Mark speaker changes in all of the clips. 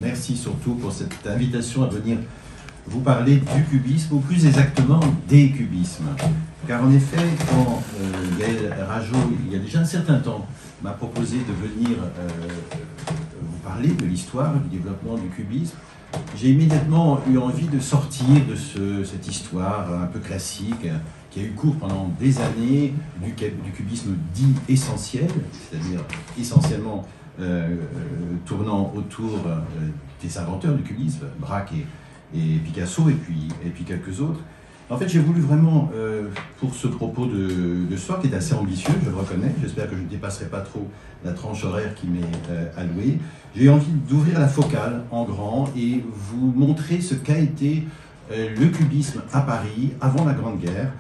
Speaker 1: Merci surtout pour cette invitation à venir vous parler du cubisme, ou plus exactement des cubismes. Car en effet, quand Gaël Rageot, il y a déjà un certain temps, m'a proposé de venir vous parler de l'histoire, du développement du cubisme, j'ai immédiatement eu envie de sortir de cette histoire un peu classique qui a eu cours pendant des années du cubisme dit essentiel, c'est-à-dire essentiellement tournant autour des inventeurs du cubisme, Braque et Picasso, et puis quelques autres. En fait, j'ai voulu vraiment, pour ce propos de soir, qui est assez ambitieux, je le reconnais, j'espère que je ne dépasserai pas trop la tranche horaire qui m'est allouée, j'ai eu envie d'ouvrir la focale en grand et vous montrer ce qu'a été le cubisme à Paris avant la Grande Guerre,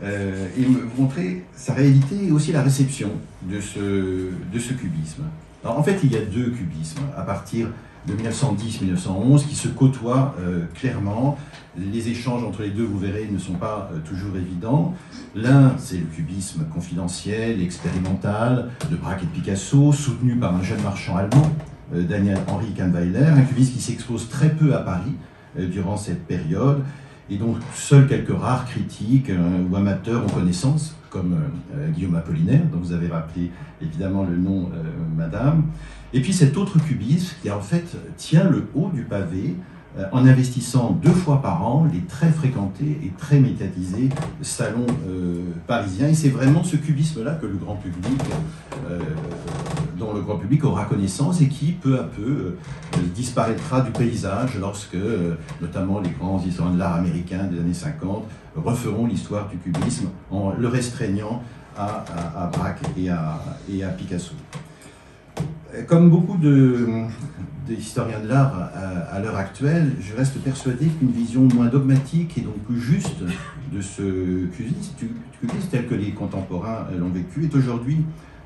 Speaker 1: et vous montrer sa réalité et aussi la réception de ce cubisme. Alors, en fait, il y a deux cubismes à partir de 1910-1911 qui se côtoient clairement. Les échanges entre les deux, vous verrez, ne sont pas toujours évidents. L'un, c'est le cubisme confidentiel, expérimental, de Braque et de Picasso, soutenu par un jeune marchand allemand, Daniel Henry Kahnweiler, un cubisme qui s'expose très peu à Paris durant cette période, et dont seuls quelques rares critiques ou amateurs ont connaissance, comme Guillaume Apollinaire, dont vous avez rappelé évidemment le nom, madame. Et puis cet autre cubisme qui en fait tient le haut du pavé en investissant 2 fois par an les très fréquentés et très médiatisés salons parisiens. Et c'est vraiment ce cubisme-là que le grand public, dont le grand public aura connaissance et qui peu à peu disparaîtra du paysage lorsque notamment les grands historiens de l'art américains des années 50 referont l'histoire du cubisme en le restreignant à Braque et à Picasso. Comme beaucoup d'historiens de l'art à l'heure actuelle, je reste persuadé qu'une vision moins dogmatique et donc plus juste de ce cubisme tel que les contemporains l'ont vécu est aujourd'hui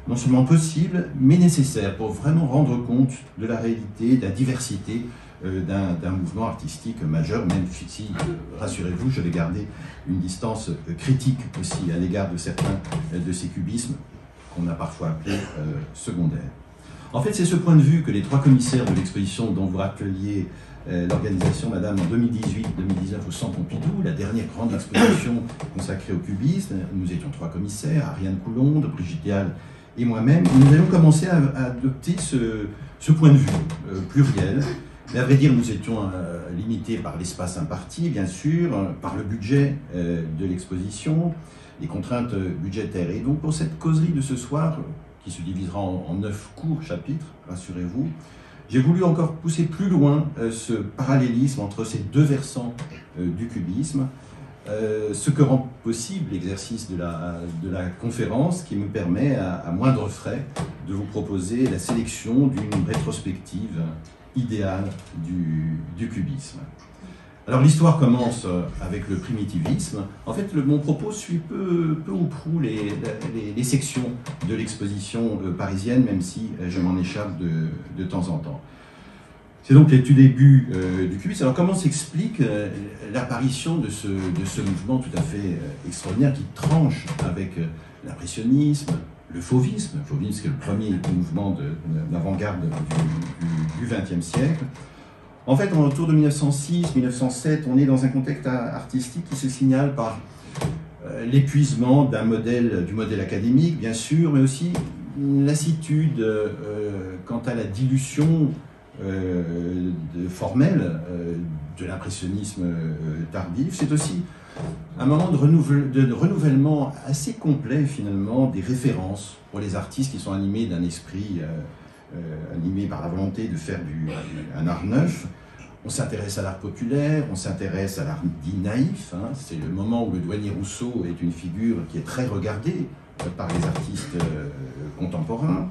Speaker 1: non seulement possible, mais nécessaire pour vraiment rendre compte de la réalité, de la diversité d'un mouvement artistique majeur, même si, rassurez-vous, je vais garder une distance critique aussi à l'égard de certains de ces cubismes qu'on a parfois appelés secondaires. En fait, c'est ce point de vue que les 3 commissaires de l'exposition dont vous rappeliez l'organisation, madame, en 2018-2019 au Centre Pompidou, la dernière grande exposition consacrée au cubisme, nous étions 3 commissaires, Ariane Coulonde, Brigitte Dial et moi-même, nous avons commencé à adopter ce point de vue pluriel. Mais à vrai dire, nous étions limités par l'espace imparti, bien sûr, par le budget de l'exposition, les contraintes budgétaires. Et donc, pour cette causerie de ce soir, qui se divisera en 9 courts chapitres, rassurez-vous, j'ai voulu encore pousser plus loin ce parallélisme entre ces 2 versants du cubisme, ce que rend possible l'exercice de la conférence, qui me permet, à moindre frais, de vous proposer la sélection d'une rétrospective idéale du cubisme. Alors l'histoire commence avec le primitivisme. En fait, mon propos suit peu ou prou les sections de l'exposition parisienne, même si je m'en échappe de temps en temps. C'est donc les tout débuts du cubisme. Alors comment s'explique l'apparition de ce mouvement tout à fait extraordinaire qui tranche avec l'impressionnisme, le fauvisme, qui est le premier mouvement d'avant-garde du XXe siècle. En fait, autour de 1906-1907, on est dans un contexte artistique qui se signale par l'épuisement du modèle académique, bien sûr, mais aussi une lassitude quant à la dilution formelle de l'impressionnisme tardif. C'est aussi un moment de renouvellement assez complet, finalement, des références pour les artistes qui sont animés d'un esprit animé par la volonté de faire un art neuf. On s'intéresse à l'art populaire, on s'intéresse à l'art dit naïf. C'est le moment où le douanier Rousseau est une figure qui est très regardée par les artistes contemporains.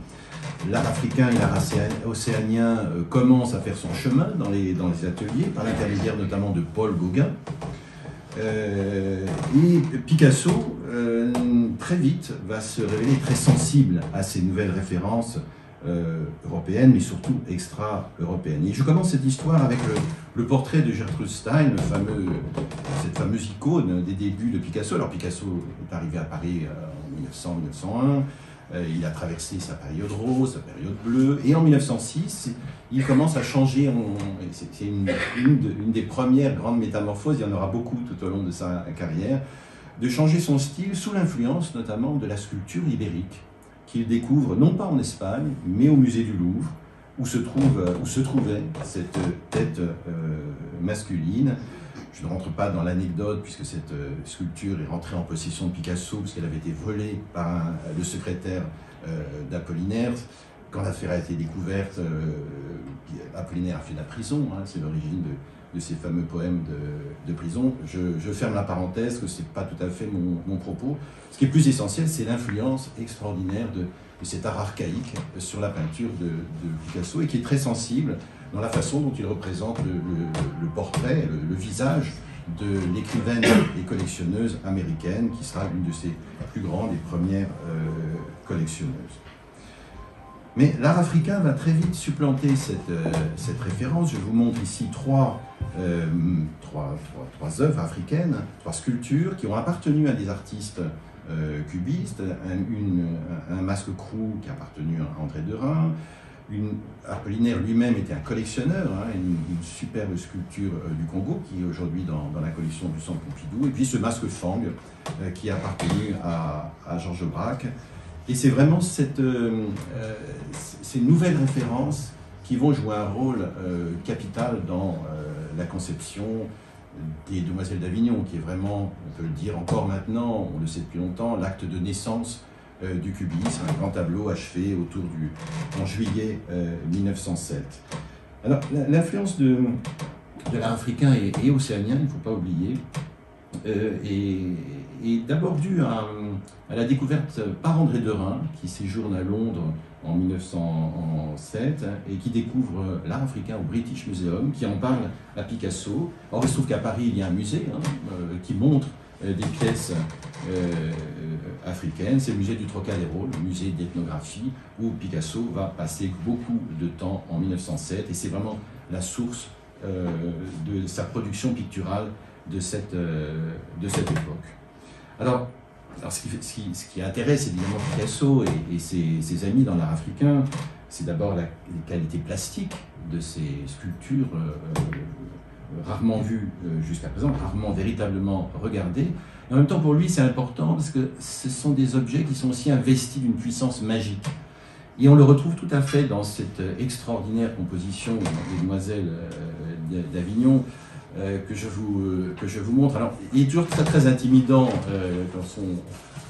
Speaker 1: L'art africain et l'art océanien commencent à faire son chemin dans les ateliers, par l'intermédiaire notamment de Paul Gauguin. Et Picasso, très vite, va se révéler très sensible à ces nouvelles références européenne, mais surtout extra-européenne. Et je commence cette histoire avec le portrait de Gertrude Stein, cette fameuse icône des débuts de Picasso. Alors Picasso est arrivé à Paris en 1900-1901, Il a traversé sa période rose, sa période bleue, et en 1906, il commence à changer. C'est une des premières grandes métamorphoses, il y en aura beaucoup tout au long de sa carrière, de changer son style sous l'influence notamment de la sculpture ibérique, qu'il découvre non pas en Espagne, mais au musée du Louvre, où se trouvait cette tête masculine. Je ne rentre pas dans l'anecdote, puisque cette sculpture est rentrée en possession de Picasso, parce qu'elle avait été volée par le secrétaire d'Apollinaire. Quand l'affaire a été découverte, Apollinaire a fait la prison, hein, c'est l'origine de ces fameux poèmes de prison. Je ferme la parenthèse, que ce n'est pas tout à fait mon propos. Ce qui est plus essentiel, c'est l'influence extraordinaire de cet art archaïque sur la peinture de Picasso, et qui est très sensible dans la façon dont il représente le portrait, le visage de l'écrivaine et collectionneuse américaine, qui sera l'une de ses plus grandes et premières collectionneuses. Mais l'art africain va très vite supplanter cette référence. Je vous montre ici trois œuvres africaines, trois sculptures qui ont appartenu à des artistes cubistes. Un masque-crou qui a appartenu à André Derain. Apollinaire lui-même était un collectionneur, hein, une superbe sculpture du Congo qui est aujourd'hui dans la collection du Centre Pompidou. Et puis ce masque Fang qui a appartenu à Georges Braque. Et c'est vraiment ces nouvelles références qui vont jouer un rôle capital dans la conception des Demoiselles d'Avignon, qui est vraiment, on peut le dire encore maintenant, on le sait depuis longtemps, l'acte de naissance du cubisme, un grand tableau achevé en juillet 1907. Alors, l'influence de l'art africain et océanien, il ne faut pas oublier, est d'abord due à la découverte par André Derain, qui séjourne à Londres en 1907 et qui découvre l'art africain au British Museum, qui en parle à Picasso. Or, il se trouve qu'à Paris, il y a un musée qui montre des pièces africaines. C'est le musée du Trocadéro, le musée d'ethnographie, où Picasso va passer beaucoup de temps en 1907, et c'est vraiment la source de sa production picturale de cette époque. Alors ce qui intéresse évidemment Picasso et ses amis dans l'art africain, c'est d'abord les qualités plastiques de ces sculptures rarement vues jusqu'à présent, rarement véritablement regardées. Et en même temps, pour lui, c'est important parce que ce sont des objets qui sont aussi investis d'une puissance magique. Et on le retrouve tout à fait dans cette extraordinaire composition des Demoiselles d'Avignon, que je vous montre. Alors, il est toujours très, très intimidant quand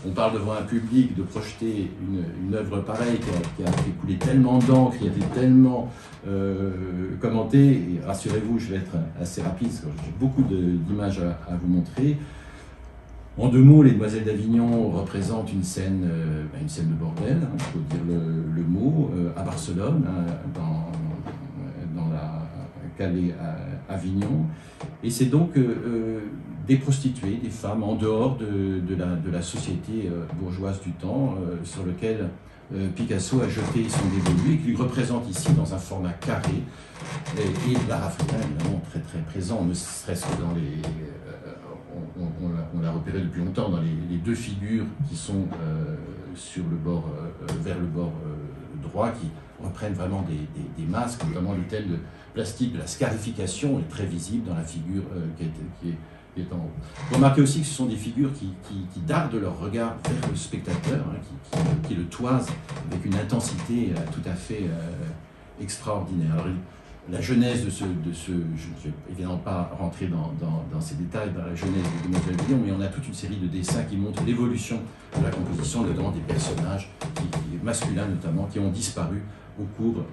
Speaker 1: on parle devant un public de projeter une œuvre pareille qui a fait couler tellement d'encre, qui a été tellement commentée. Et rassurez-vous, je vais être assez rapide parce que j'ai beaucoup d'images à vous montrer. En deux mots, les Demoiselles d'Avignon représentent une scène de bordel, hein, il faut dire le mot, à Barcelone, hein, dans la Calais à Avignon. Et c'est donc des prostituées, des femmes en dehors de la société bourgeoise du temps, sur lequel Picasso a jeté son dévolu et qui lui représente ici dans un format carré. Et l'art africain, évidemment, très très présent, ne serait-ce que dans les... on l'a repéré depuis longtemps dans les deux figures qui sont sur le bord, vers le bord droit, qui reprennent vraiment des masques, notamment le tel de plastique de la scarification est très visible dans la figure qui est en haut. Vous remarquez aussi que ce sont des figures qui dardent leur regard vers le spectateur, hein, qui le toisent avec une intensité tout à fait extraordinaire. Alors, la genèse de ce je ne vais évidemment pas rentrer dans ces détails, dans la genèse de Demoiselles d'Avignon, mais on a toute une série de dessins qui montrent l'évolution de la composition, notamment des personnages masculins notamment, qui ont disparu au cours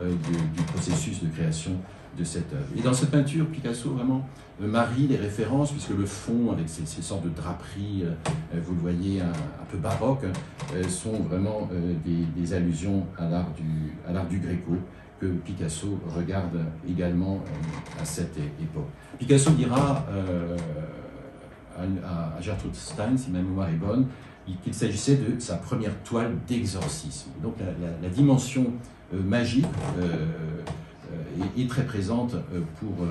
Speaker 1: du processus de création de cette œuvre. Et dans cette peinture, Picasso vraiment marie les références, puisque le fond, avec ces sortes de draperies, vous le voyez, un peu baroque, sont vraiment des allusions à l'art du Gréco, que Picasso regarde également à cette époque. Picasso dira à Gertrude Stein, si ma mémoire est bonne, qu'il s'agissait de sa première toile d'exorcisme. Donc la dimension magique est très présente pour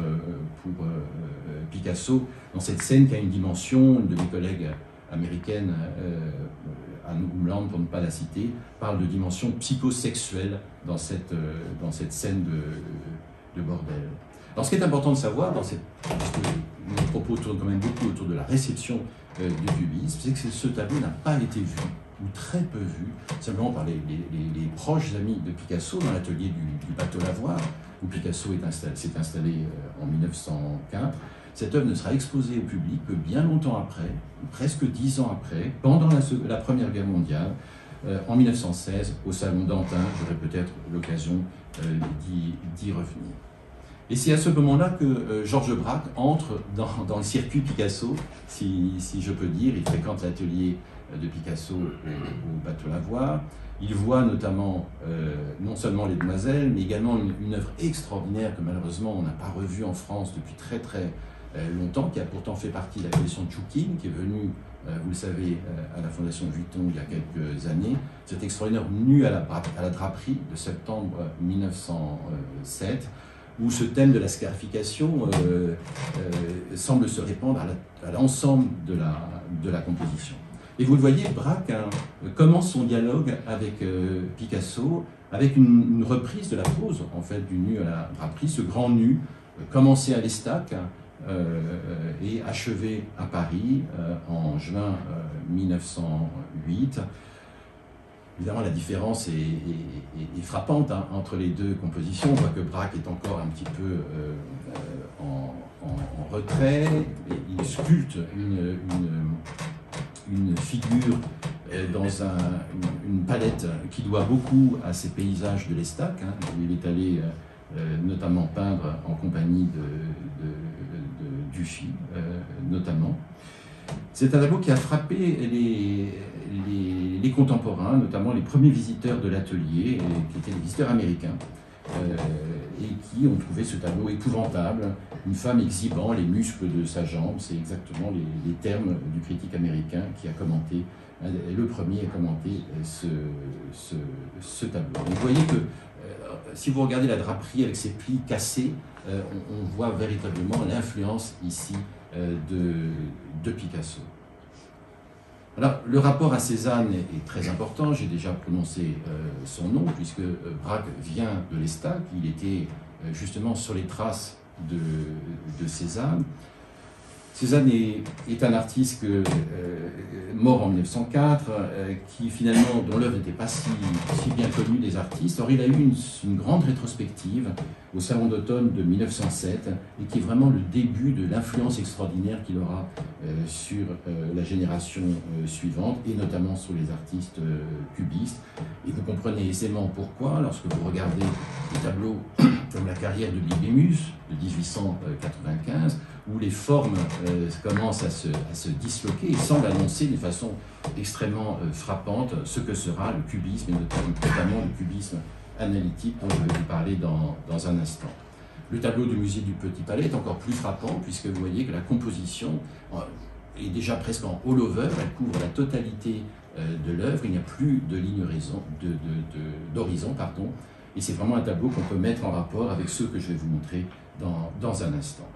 Speaker 1: Picasso dans cette scène qui a une dimension. Une de mes collègues américaines Anne Umland, pour ne pas la citer, parle de dimension psychosexuelle dans cette scène de bordel. Alors ce qui est important de savoir, parce que nos propos tournent quand même beaucoup autour de la réception du cubisme, c'est que ce tableau n'a pas été vu, ou très peu vu, simplement par les proches amis de Picasso dans l'atelier du bateau Lavoir, où Picasso s'est installé en 1904. Cette œuvre ne sera exposée au public que bien longtemps après, presque 10 ans après, pendant la Première Guerre mondiale, en 1916, au Salon d'Antin. J'aurai peut-être l'occasion d'y revenir. Et c'est à ce moment-là que Georges Braque entre dans le circuit Picasso, si je peux dire. Il fréquente l'atelier de Picasso au bateau Lavoir. Il voit notamment, non seulement Les Demoiselles, mais également une œuvre extraordinaire que malheureusement on n'a pas revue en France depuis très très longtemps, qui a pourtant fait partie de la collection Tchoukine, qui est venue, vous le savez, à la Fondation Vuitton il y a quelques années. Cet extraordinaire Nu à la draperie de septembre 1907, où ce thème de la scarification semble se répandre à l'ensemble de la composition. Et vous le voyez, Braque commence son dialogue avec Picasso, avec une reprise de la pose, en fait, du Nu à la draperie, ce grand nu, commencé à l'Estaque et achevé à Paris en juin 1908. Évidemment, la différence est frappante entre les deux compositions. On voit que Braque est encore un petit peu en retrait. Et il sculpte une figure dans une palette qui doit beaucoup à ces paysages de l'Estaque, où il est allé notamment peindre en compagnie de Dufy, notamment. C'est un tableau qui a frappé les contemporains, notamment les premiers visiteurs de l'atelier, qui étaient les visiteurs américains, et qui ont trouvé ce tableau épouvantable, une femme exhibant les muscles de sa jambe. C'est exactement les termes du critique américain qui a commenté, le premier a commenté ce tableau. Et vous voyez que si vous regardez la draperie avec ses plis cassés, on voit véritablement l'influence ici de Picasso. Alors, le rapport à Cézanne est très important. J'ai déjà prononcé son nom, puisque Braque vient de l'Estaque. Il était justement sur les traces de Cézanne. Cézanne est un artiste mort en 1904, qui finalement, dont l'œuvre n'était pas si bien connue des artistes. Or, il a eu une grande rétrospective au Salon d'automne de 1907, et qui est vraiment le début de l'influence extraordinaire qu'il aura sur la génération suivante, et notamment sur les artistes cubistes. Et vous comprenez aisément pourquoi, lorsque vous regardez des tableaux comme la carrière de Bibémus de 1895, où les formes commencent à se disloquer et semblent annoncer de façon extrêmement frappante ce que sera le cubisme, et notamment le cubisme analytique dont je vais vous parler dans un instant. Le tableau du musée du Petit Palais est encore plus frappant, puisque vous voyez que la composition est déjà presque en all-over, elle couvre la totalité de l'œuvre, il n'y a plus de ligne d'horizon, et c'est vraiment un tableau qu'on peut mettre en rapport avec ceux que je vais vous montrer dans un instant.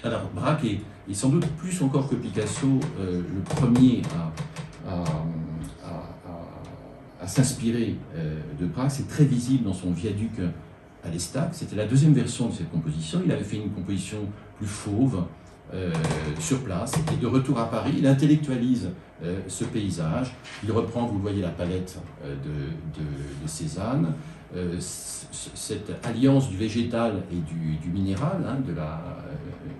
Speaker 1: Alors, Braque est sans doute plus encore que Picasso le premier à s'inspirer de Braque. C'est très visible dans son viaduc à l'Estaque. C'était la deuxième version de cette composition. Il avait fait une composition plus fauve sur place. Et de retour à Paris, il intellectualise ce paysage. Il reprend, vous le voyez, la palette de Cézanne. Cette alliance du végétal et du minéral,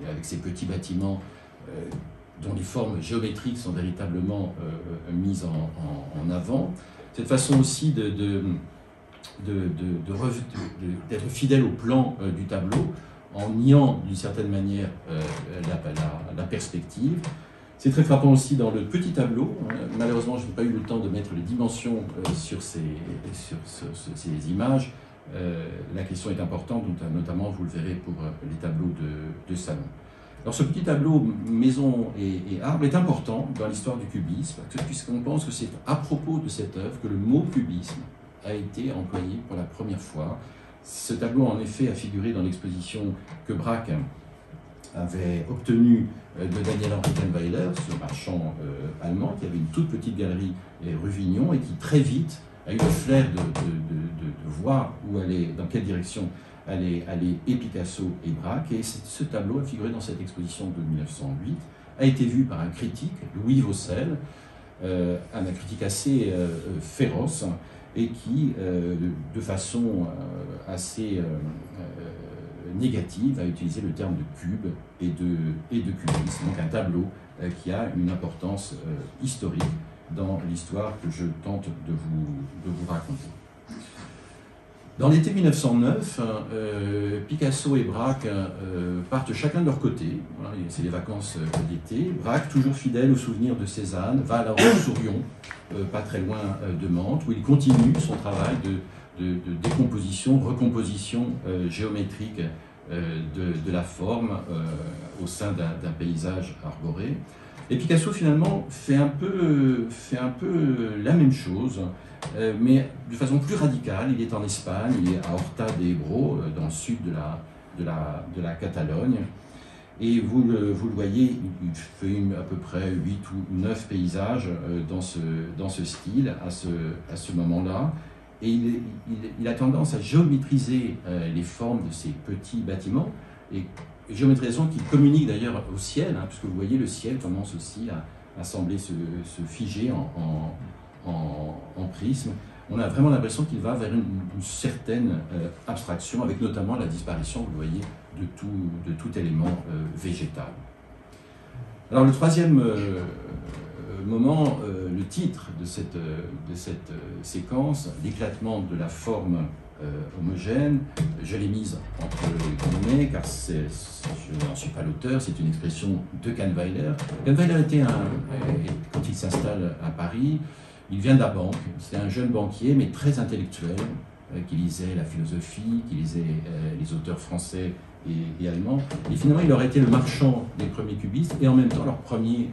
Speaker 1: avec ces petits bâtiments dont les formes géométriques sont véritablement mises en avant. Cette façon aussi d'être fidèle au plan du tableau, en niant d'une certaine manière la perspective. C'est très frappant aussi dans le petit tableau. Malheureusement, je n'ai pas eu le temps de mettre les dimensions sur ces images. La question est importante, notamment, vous le verrez, pour les tableaux de salon. Alors, ce petit tableau maison et arbre est important dans l'histoire du cubisme, puisqu'on pense que c'est à propos de cette œuvre que le mot cubisme a été employé pour la première fois. Ce tableau, en effet, a figuré dans l'exposition que Braque avait obtenu de Daniel Henri Kahnweiler, ce marchand allemand, qui avait une toute petite galerie rue Vignon et qui très vite a eu le flair de voir où aller, dans quelle direction allait et Picasso et Braque. Et ce tableau a figuré dans cette exposition de 1908, a été vu par un critique, Louis Vaucel, un critique assez féroce, et qui, de façon assez négative, a utilisé le terme de cube et de cubisme. Donc un tableau qui a une importance historique dans l'histoire que je tente de vous raconter. Dans l'été 1909, Picasso et Braque partent chacun de leur côté. Voilà, c'est les vacances d'été. Braque, toujours fidèle au souvenir de Cézanne, va à la Roche-sur-Yon, pas très loin de Mantes, où il continue son travail de décomposition, recomposition géométrique de la forme au sein d'un paysage arboré. Et Picasso, finalement, fait un peu la même chose, mais de façon plus radicale. Il est en Espagne, il est à Horta de Ebro, dans le sud de la Catalogne. Et vous le voyez, il fait à peu près 8 ou 9 paysages dans ce style, à ce moment-là. Et il a tendance à géométriser les formes de ces petits bâtiments, et géométrisation qui communique d'ailleurs au ciel, hein, puisque vous voyez le ciel commence aussi à sembler se figer en prisme. On a vraiment l'impression qu'il va vers une certaine abstraction, avec notamment la disparition, vous le voyez, de tout élément végétal. Alors le troisième moment, le titre de cette séquence, l'éclatement de la forme homogène, je l'ai mise entre guillemets car je n'en suis pas l'auteur, c'est une expression de Kahnweiler. Kahnweiler était quand il s'installe à Paris, il vient de la banque, c'est un jeune banquier mais très intellectuel, qui lisait la philosophie, qui lisait les auteurs français et allemands, et finalement il aurait été le marchand des premiers cubistes et en même temps leur premier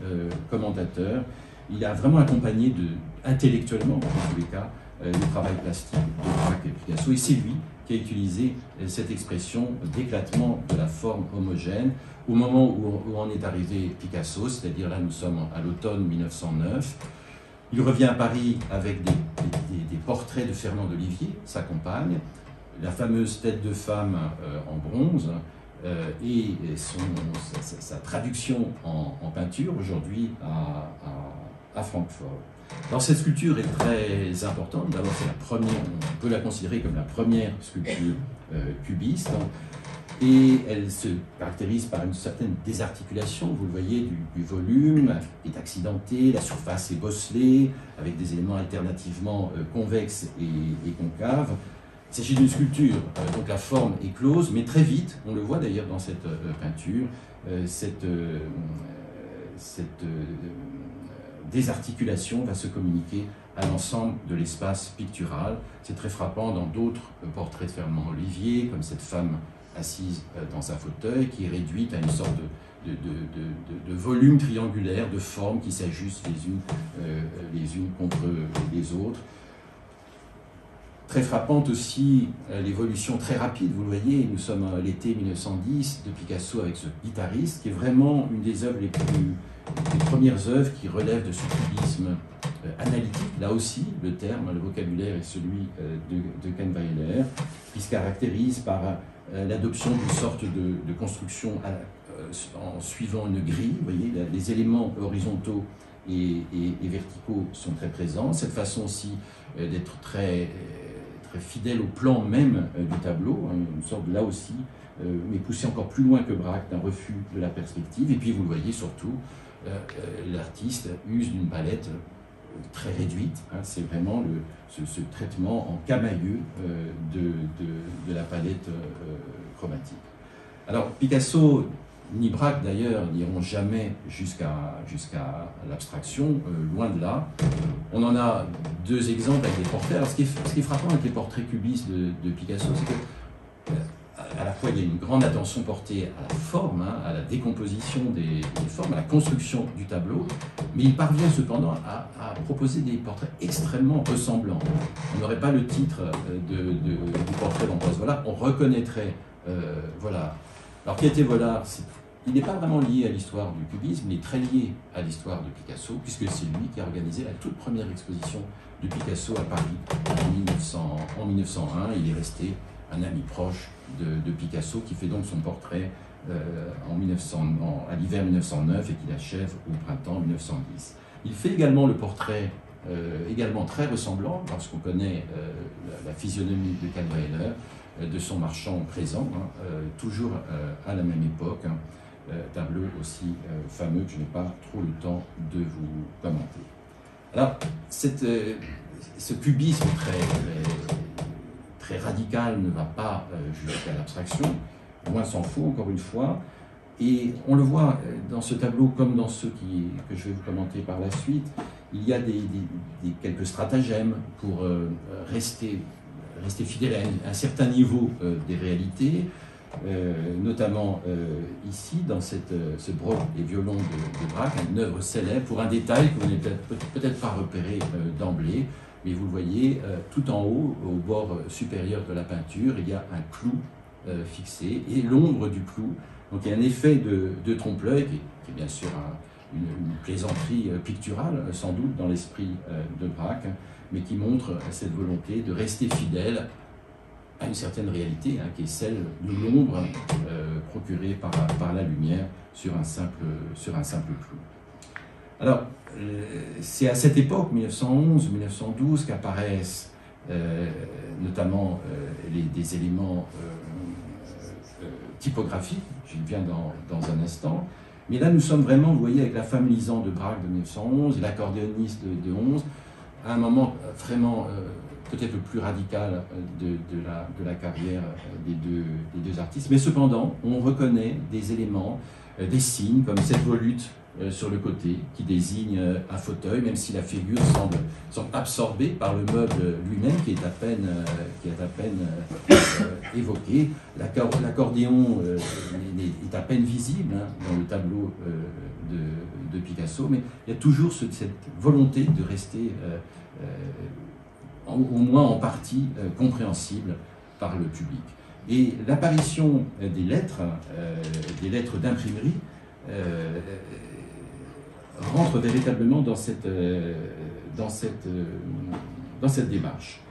Speaker 1: commentateur. Il a vraiment accompagné intellectuellement, dans tous les cas, le travail plastique de Braque et Picasso, et c'est lui qui a utilisé cette expression d'éclatement de la forme homogène au moment où en est arrivé Picasso, c'est-à-dire là nous sommes à l'automne 1909. Il revient à Paris avec des portraits de Fernand d'Olivier, sa compagne, la fameuse tête de femme en bronze, et sa traduction en peinture aujourd'hui à Francfort. Alors cette sculpture est très importante. D'abord, c'est la première, on peut la considérer comme la première sculpture cubiste, et elle se caractérise par une certaine désarticulation. Vous le voyez, du volume est accidenté, la surface est bosselée avec des éléments alternativement convexes et concaves. Il s'agit d'une sculpture, donc la forme est close, mais très vite, on le voit d'ailleurs dans cette peinture, cette désarticulation va se communiquer à l'ensemble de l'espace pictural. C'est très frappant dans d'autres portraits de Fernand Olivier, comme cette femme assise dans un fauteuil, qui est réduite à une sorte de volume triangulaire, de formes qui s'ajustent les unes contre les autres. Très frappante aussi l'évolution très rapide, vous le voyez, nous sommes à l'été 1910 de Picasso avec ce guitariste, qui est vraiment une des œuvres les premières œuvres qui relèvent de ce cubisme analytique. Là aussi, le terme, le vocabulaire est celui de Kahnweiler, qui se caractérise par l'adoption d'une sorte de construction en suivant une grille. Vous voyez, les éléments horizontaux et verticaux sont très présents. Cette façon aussi d'être très fidèle au plan même du tableau, hein, une sorte de, là aussi, mais poussé encore plus loin que Braque, d'un refus de la perspective. Et puis vous le voyez surtout, l'artiste use d'une palette très réduite, hein, c'est vraiment ce traitement en camailleux de la palette chromatique. Alors Picasso ni Braque d'ailleurs n'iront jamais jusqu'à l'abstraction, loin de là. On en a deux exemples avec des portraits. Alors ce qui est frappant avec les portraits cubistes de Picasso, c'est que à la fois il y a une grande attention portée à la forme, hein, à la décomposition des formes, à la construction du tableau, mais il parvient cependant à proposer des portraits extrêmement ressemblants. On n'aurait pas le titre du portrait d'Ambroise Vollard, on reconnaîtrait Vollard. Alors qui était Vollard?
Speaker 2: il n'est pas vraiment lié à l'histoire du cubisme, il est très lié à l'histoire de Picasso, puisque c'est lui qui a organisé la toute première exposition de Picasso à Paris en 1901. Il est resté un ami proche de Picasso, qui fait donc son portrait à l'hiver 1909 et qu'il achève au printemps 1910. Il fait également le portrait, également très ressemblant, lorsqu'on connaît la physionomie de Kahnweiler, de son marchand présent, toujours à la même époque, tableau aussi fameux que je n'ai pas trop le temps de vous commenter. Alors, ce cubisme très radical ne va pas jusqu'à l'abstraction, loin s'en faut, encore une fois, et on le voit dans ce tableau comme dans ceux que je vais vous commenter par la suite. Il y a quelques stratagèmes pour rester fidèle à un certain niveau des réalités, notamment ici, dans ce broc et violon de Braque, une œuvre célèbre pour un détail que vous n'avez peut-être pas repéré d'emblée, mais vous le voyez, tout en haut, au bord supérieur de la peinture, il y a un clou fixé, et l'ombre du clou. Donc il y a un effet de trompe-l'œil, qui est bien sûr une plaisanterie picturale, sans doute, dans l'esprit de Braque, mais qui montre cette volonté de rester fidèle à une certaine réalité, qui est celle de l'ombre procurée par la lumière sur un simple clou. Alors, c'est à cette époque, 1911-1912, qu'apparaissent notamment des éléments typographiques, j'y viens dans un instant, mais là nous sommes vraiment, vous voyez, avec la femme lisant de Braque de 1911 et l'accordéoniste de 11, à un moment vraiment peut-être le plus radical de la carrière des deux artistes, mais cependant on reconnaît des éléments, des signes comme cette volute sur le côté qui désigne un fauteuil, même si la figure semble absorbée par le meuble lui-même qui est à peine évoqué. L'accordéon est à peine visible dans le tableau de Picasso, mais il y a toujours cette volonté de rester au moins en partie compréhensible par le public. Et l'apparition des lettres d'imprimerie rentre véritablement dans cette démarche.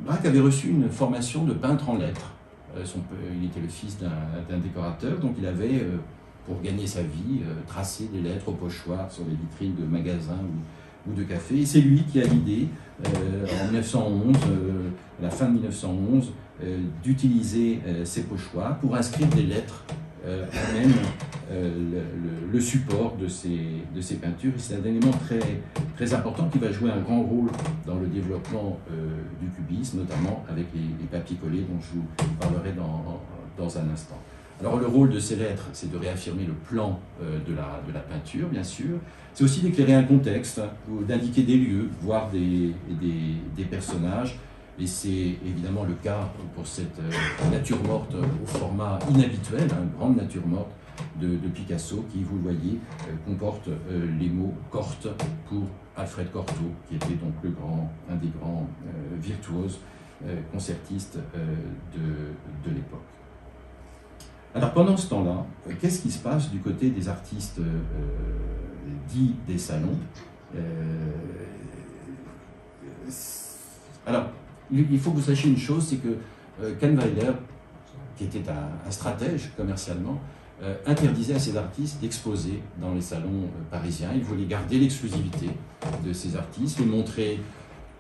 Speaker 2: Braque avait reçu une formation de peintre en lettres. Il était le fils d'un décorateur, donc il avait, pour gagner sa vie, tracé des lettres au pochoir sur les vitrines de magasins ou de cafés. Et c'est lui qui a l'idée, en 1911, à la fin de 1911, d'utiliser ces pochoirs pour inscrire des lettres même le support de ces peintures. Et c'est un élément très important qui va jouer un grand rôle dans le développement du cubisme, notamment avec les papiers collés dont je vous parlerai dans un instant. Alors le rôle de ces lettres, c'est de réaffirmer le plan de la peinture, bien sûr. C'est aussi d'éclairer un contexte, ou d'indiquer des lieux, voire des personnages. Et c'est évidemment le cas pour cette nature morte au format inhabituel, une grande nature morte de Picasso, qui, vous le voyez, comporte les mots Corte pour Alfred Cortot, qui était donc un des grands virtuoses concertistes de l'époque. Alors pendant ce temps-là, qu'est-ce qui se passe du côté des artistes dits des salons? Alors, il faut que vous sachiez une chose, c'est que Kahnweiler, qui était un stratège commercialement, interdisait à ses artistes d'exposer dans les salons parisiens. Il voulait garder l'exclusivité de ces artistes, les montrer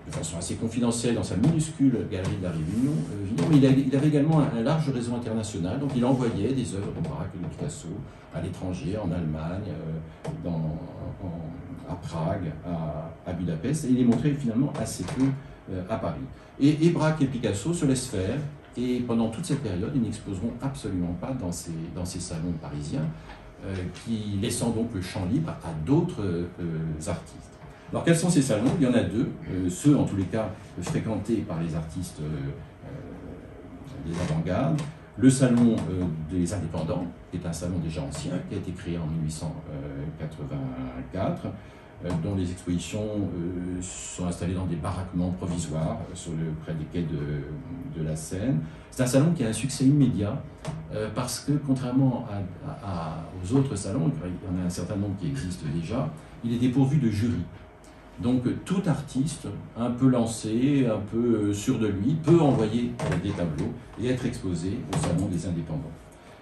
Speaker 2: de façon assez confidentielle dans sa minuscule galerie de la Réunion. Il avait également un large réseau international, donc il envoyait des œuvres de Braque et de Picasso à l'étranger, en Allemagne, à Prague, à Budapest, et il les montrait finalement assez peu à Paris. Et Braque et Picasso se laissent faire, et pendant toute cette période, ils n'exposeront absolument pas dans ces salons parisiens, laissant donc le champ libre à d'autres artistes. Alors quels sont ces salons? Il y en a deux, ceux en tous les cas fréquentés par les artistes des avant-gardes. Le salon des indépendants, qui est un salon déjà ancien, qui a été créé en 1884. dont les expositions sont installées dans des baraquements provisoires près des quais de la Seine. C'est un salon qui a un succès immédiat parce que, contrairement aux autres salons, il y en a un certain nombre qui existent déjà, il est dépourvu de jury. Donc tout artiste, un peu lancé, un peu sûr de lui, peut envoyer des tableaux et être exposé au Salon des Indépendants.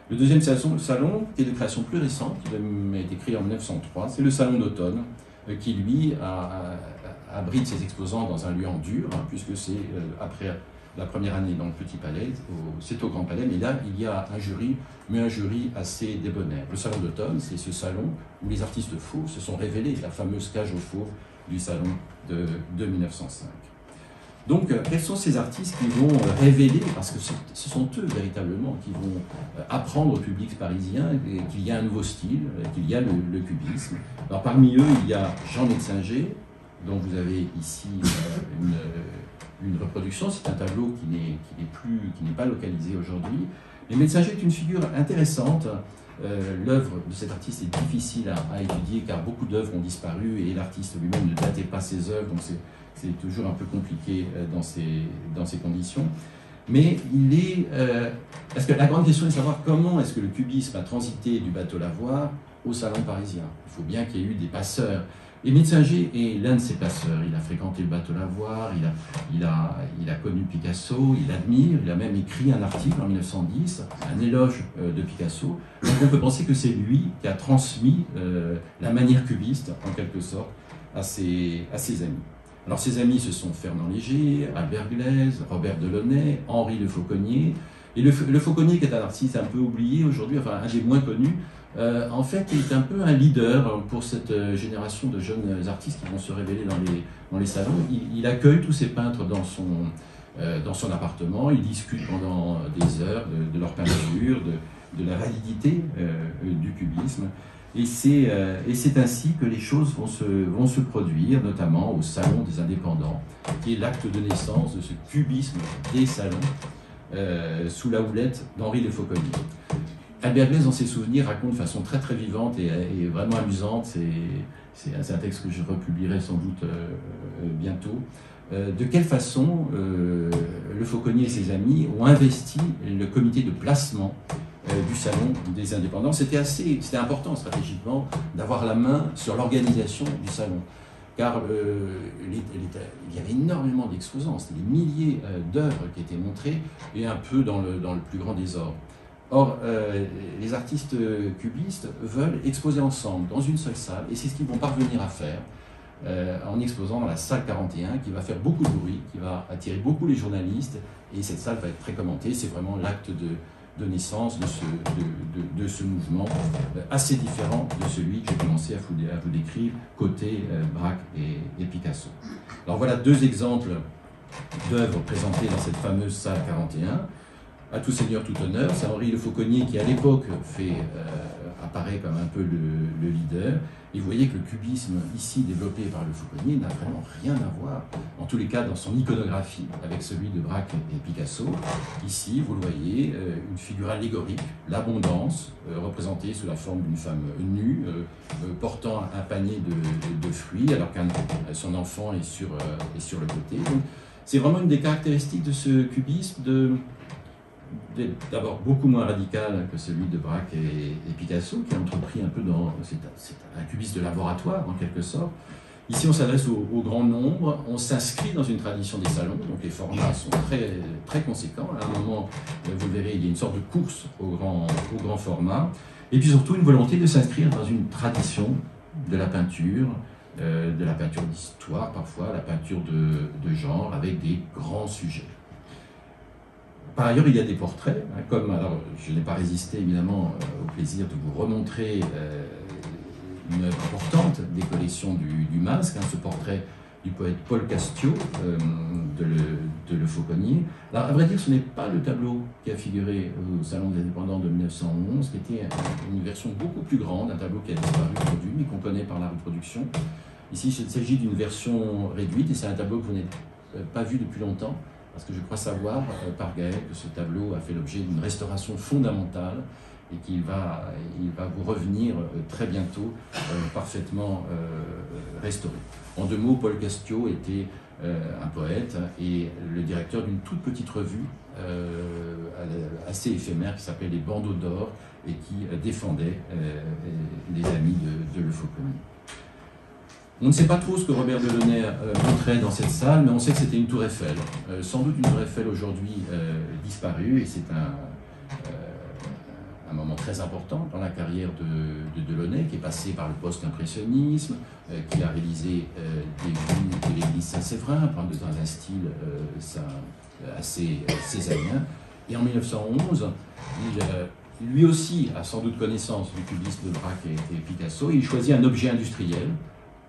Speaker 2: Le deuxième salon, qui est de création plus récente, qui a été créé en 1903, c'est le Salon d'automne, qui lui abrite ses exposants dans un lieu en dur, puisque c'est après la première année dans le Petit Palais, c'est au Grand Palais, mais là il y a un jury, mais un jury assez débonnaire. Le Salon d'automne, c'est ce salon où les artistes fauves se sont révélés, la fameuse cage aux fauves du salon de 1905. Donc, quels sont ces artistes qui vont révéler, parce que ce sont eux véritablement qui vont apprendre au public parisien qu'il y a un nouveau style, qu'il y a le cubisme. Alors parmi eux, il y a Jean Metzinger, dont vous avez ici une reproduction. C'est un tableau qui n'est pas localisé aujourd'hui. Mais Metzinger est une figure intéressante. L'œuvre de cet artiste est difficile à étudier car beaucoup d'œuvres ont disparu et l'artiste lui-même ne datait pas ses œuvres, donc c'est toujours un peu compliqué dans ces conditions. Mais parce que la grande question est de savoir comment est-ce que le cubisme a transité du bateau lavoir au salon parisien. Il faut bien qu'il y ait eu des passeurs. Et Metzinger est l'un de ces passeurs. Il a fréquenté le bateau lavoir, il a connu Picasso, il admire, il a même écrit un article en 1910, un éloge de Picasso. Donc on peut penser que c'est lui qui a transmis la manière cubiste, en quelque sorte, à ses amis. Alors ses amis, ce sont Fernand Léger, Albert Glaise, Robert Delaunay, Henri Le Fauconnier. Et le Fauconnier, qui est un artiste un peu oublié aujourd'hui, enfin un des moins connus, en fait est un peu un leader pour cette génération de jeunes artistes qui vont se révéler dans les salons. Il accueille tous ces peintres dans son appartement, il discute pendant des heures de leur peinture, de la validité du cubisme. Et c'est ainsi que les choses vont se produire, notamment au Salon des Indépendants, qui est l'acte de naissance de ce cubisme des salons, sous la houlette d'Henri Le Fauconnier. Albert Glaise, dans ses souvenirs, raconte de façon très très vivante et vraiment amusante, c'est un texte que je republierai sans doute bientôt, de quelle façon Le Fauconnier et ses amis ont investi le comité de placement du Salon des Indépendants. C'était important stratégiquement d'avoir la main sur l'organisation du salon, car il y avait énormément d'exposants, c'était des milliers d'œuvres qui étaient montrées, et un peu dans le plus grand désordre. Or, les artistes cubistes veulent exposer ensemble, dans une seule salle, et c'est ce qu'ils vont parvenir à faire, en exposant dans la salle 41, qui va faire beaucoup de bruit, qui va attirer beaucoup les journalistes, et cette salle va être très commentée. C'est vraiment l'acte de naissance de ce mouvement, assez différent de celui que j'ai commencé à vous décrire, côté Braque et Picasso. Alors voilà deux exemples d'œuvres présentées dans cette fameuse salle 41. À tout seigneur, tout honneur, c'est Henri Le Fauconnier qui à l'époque apparaît comme un peu le leader. Et vous voyez que le cubisme ici développé par Le Fauconnier n'a vraiment rien à voir, en tous les cas dans son iconographie, avec celui de Braque et Picasso. Ici, vous le voyez, une figure allégorique, l'abondance, représentée sous la forme d'une femme nue, portant un panier de fruits, alors que son enfant est sur le côté. C'est vraiment une des caractéristiques de ce cubisme, d'abord beaucoup moins radical que celui de Braque et Picasso, qui a entrepris un peu c'est un cubisme de laboratoire en quelque sorte. Ici on s'adresse au grand nombre, on s'inscrit dans une tradition des salons, donc les formats sont très, très conséquents. À un moment, vous verrez, il y a une sorte de course au grand format, et puis surtout une volonté de s'inscrire dans une tradition de la peinture d'histoire parfois, la peinture de genre, avec des grands sujets. Par ailleurs, il y a des portraits, alors je n'ai pas résisté évidemment au plaisir de vous remontrer une œuvre importante des collections du Masque, ce portrait du poète Paul Castiot de Le Fauconnier. Alors à vrai dire, ce n'est pas le tableau qui a figuré au Salon des Indépendants de 1911, qui était une version beaucoup plus grande, un tableau qui a disparu aujourd'hui, mais qu'on connaît par la reproduction. Ici, il s'agit d'une version réduite, et c'est un tableau que vous n'avez pas vu depuis longtemps, parce que je crois savoir par Gaël que ce tableau a fait l'objet d'une restauration fondamentale et qu'il va vous revenir très bientôt parfaitement restauré. En 2 mots, Paul Castiot était un poète et le directeur d'une toute petite revue assez éphémère qui s'appelait Les Bandeaux d'Or et qui défendait les amis de l'euphoconie. On ne sait pas trop ce que Robert Delaunay montrait dans cette salle, mais on sait que c'était une tour Eiffel. Sans doute une tour Eiffel aujourd'hui disparue, et c'est un moment très important dans la carrière de Delaunay, qui est passé par le post-impressionnisme, qui a réalisé des vues de l'église Saint-Séverin, dans un style assez césarien. Et en 1911, lui aussi a sans doute connaissance du cubisme de Braque et Picasso, et il choisit un objet industriel,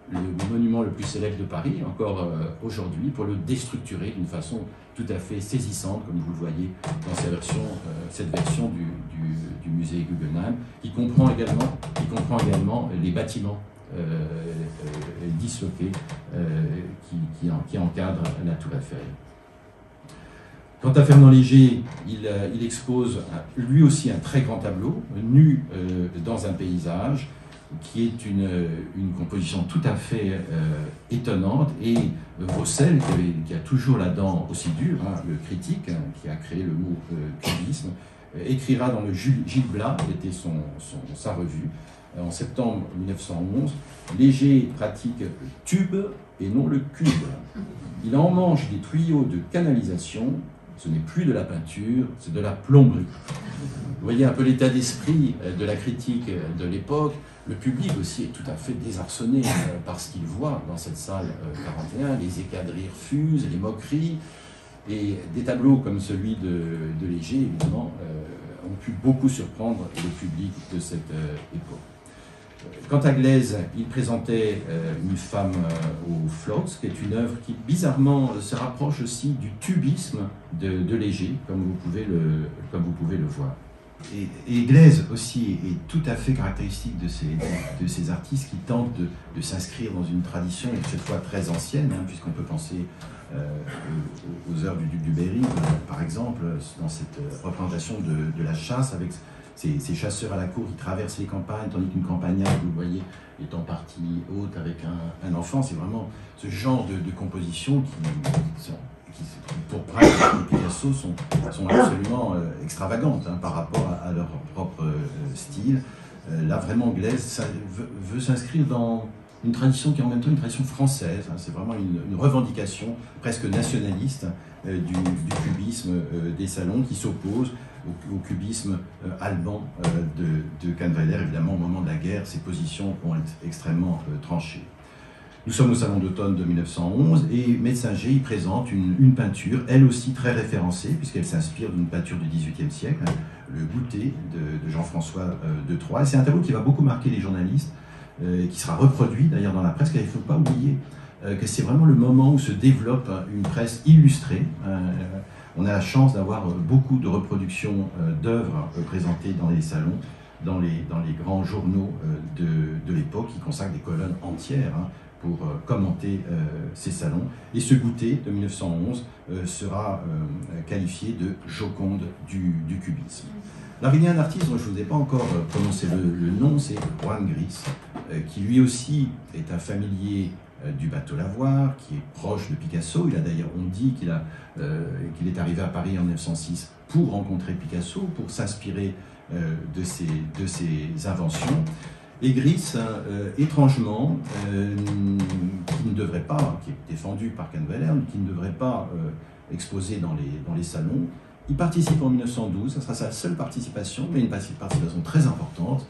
Speaker 2: le monument le plus célèbre de Paris, encore aujourd'hui, pour le déstructurer d'une façon tout à fait saisissante, comme vous le voyez dans cette version du musée Guggenheim, qui comprend également les bâtiments disloqués qui encadrent la tour Eiffel. Quant à Fernand Léger, il expose lui aussi un très grand tableau, nu dans un paysage, qui est une composition tout à fait étonnante, et Vaucel, qui a toujours la dent aussi dure, le critique, qui a créé le mot cubisme, écrira dans le Gil Blas, qui était sa revue, en septembre 1911, Léger pratique le tube et non le cube. Il en mange des tuyaux de canalisation, ce n'est plus de la peinture, c'est de la plomberie. Vous voyez un peu l'état d'esprit de la critique de l'époque. Le public aussi est tout à fait désarçonné par ce qu'il voit dans cette salle 41. Les éclats de rire fusent, les moqueries. Et des tableaux comme celui de Léger, évidemment, ont pu beaucoup surprendre le public de cette époque. Quant à Glaise, il présentait Une femme au Flox, qui est une œuvre qui, bizarrement, se rapproche aussi du tubisme de Léger, comme vous pouvez le voir.
Speaker 1: Et Glaise aussi est tout à fait caractéristique de ces artistes qui tentent de s'inscrire dans une tradition, cette fois très ancienne, puisqu'on peut penser aux œuvres du duc du Berry, par exemple, dans cette représentation de la chasse, avec ces chasseurs à la cour qui traversent les campagnes, tandis qu'une campagnarde, vous le voyez, est en partie haute avec un enfant. C'est vraiment ce genre de composition qui pour Braque et Picasso, sont absolument extravagantes par rapport à leur propre style. Là, vraiment, Glaise veut s'inscrire dans une tradition qui est en même temps une tradition française. C'est vraiment une revendication presque nationaliste du cubisme des salons, qui s'oppose au cubisme allemand de Kahnweiler. Évidemment, au moment de la guerre, ses positions vont être extrêmement tranchées. Nous sommes au Salon d'automne de 1911 et Metzinger y présente une peinture, elle aussi très référencée, puisqu'elle s'inspire d'une peinture du XVIIIe siècle, le Goûter de Jean-François de Troyes. C'est un tableau qui va beaucoup marquer les journalistes, qui sera reproduit d'ailleurs dans la presse, car il ne faut pas oublier que c'est vraiment le moment où se développe une presse illustrée. On a la chance d'avoir beaucoup de reproductions d'œuvres présentées dans les salons, dans les grands journaux de l'époque, qui consacrent des colonnes entières pour commenter ces salons. Et ce Goûter de 1911 sera qualifié de Joconde du cubisme. Alors il y a un artiste dont je ne vous ai pas encore prononcé le nom, c'est Juan Gris, qui lui aussi est un familier du bateau Lavoir, qui est proche de Picasso. Il a d'ailleurs, on dit qu'il est arrivé à Paris en 1906 pour rencontrer Picasso, pour s'inspirer de ses inventions. Et Gris, étrangement, qui ne devrait pas, qui est défendu par Kahnweiler, qui ne devrait pas exposer dans les salons, il participe en 1912, ça sera sa seule participation, mais une participation très importante,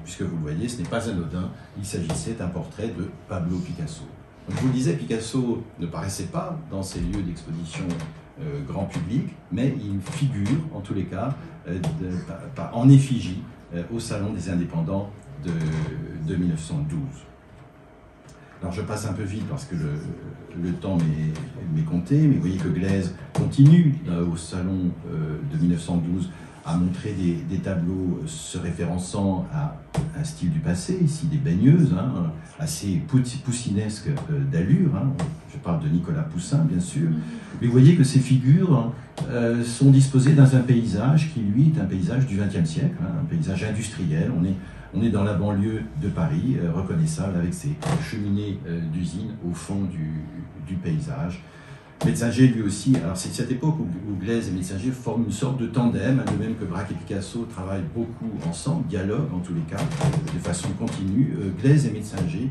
Speaker 1: puisque vous le voyez, ce n'est pas anodin, il s'agissait d'un portrait de Pablo Picasso. Donc, je vous le disais, Picasso ne paraissait pas dans ces lieux d'exposition grand public, mais il figure, en tous les cas, en effigie au Salon des Indépendants de 1912. Alors je passe un peu vite parce que le temps m'est compté, mais vous voyez que Glaise continue au salon de 1912 à montrer des tableaux se référençant à un style du passé, ici des baigneuses, assez poussinesques d'allure. Je parle de Nicolas Poussin, bien sûr. Mais vous voyez que ces figures sont disposées dans un paysage qui, lui, est un paysage du XXe siècle, hein, un paysage industriel. On est dans la banlieue de Paris, reconnaissable, avec ses cheminées d'usines au fond du paysage. Metzinger, lui aussi, alors c'est cette époque où Glaise et Metzinger forment une sorte de tandem, de même que Braque et Picasso travaillent beaucoup ensemble, dialoguent en tous les cas, de façon continue. Glaise et Metzinger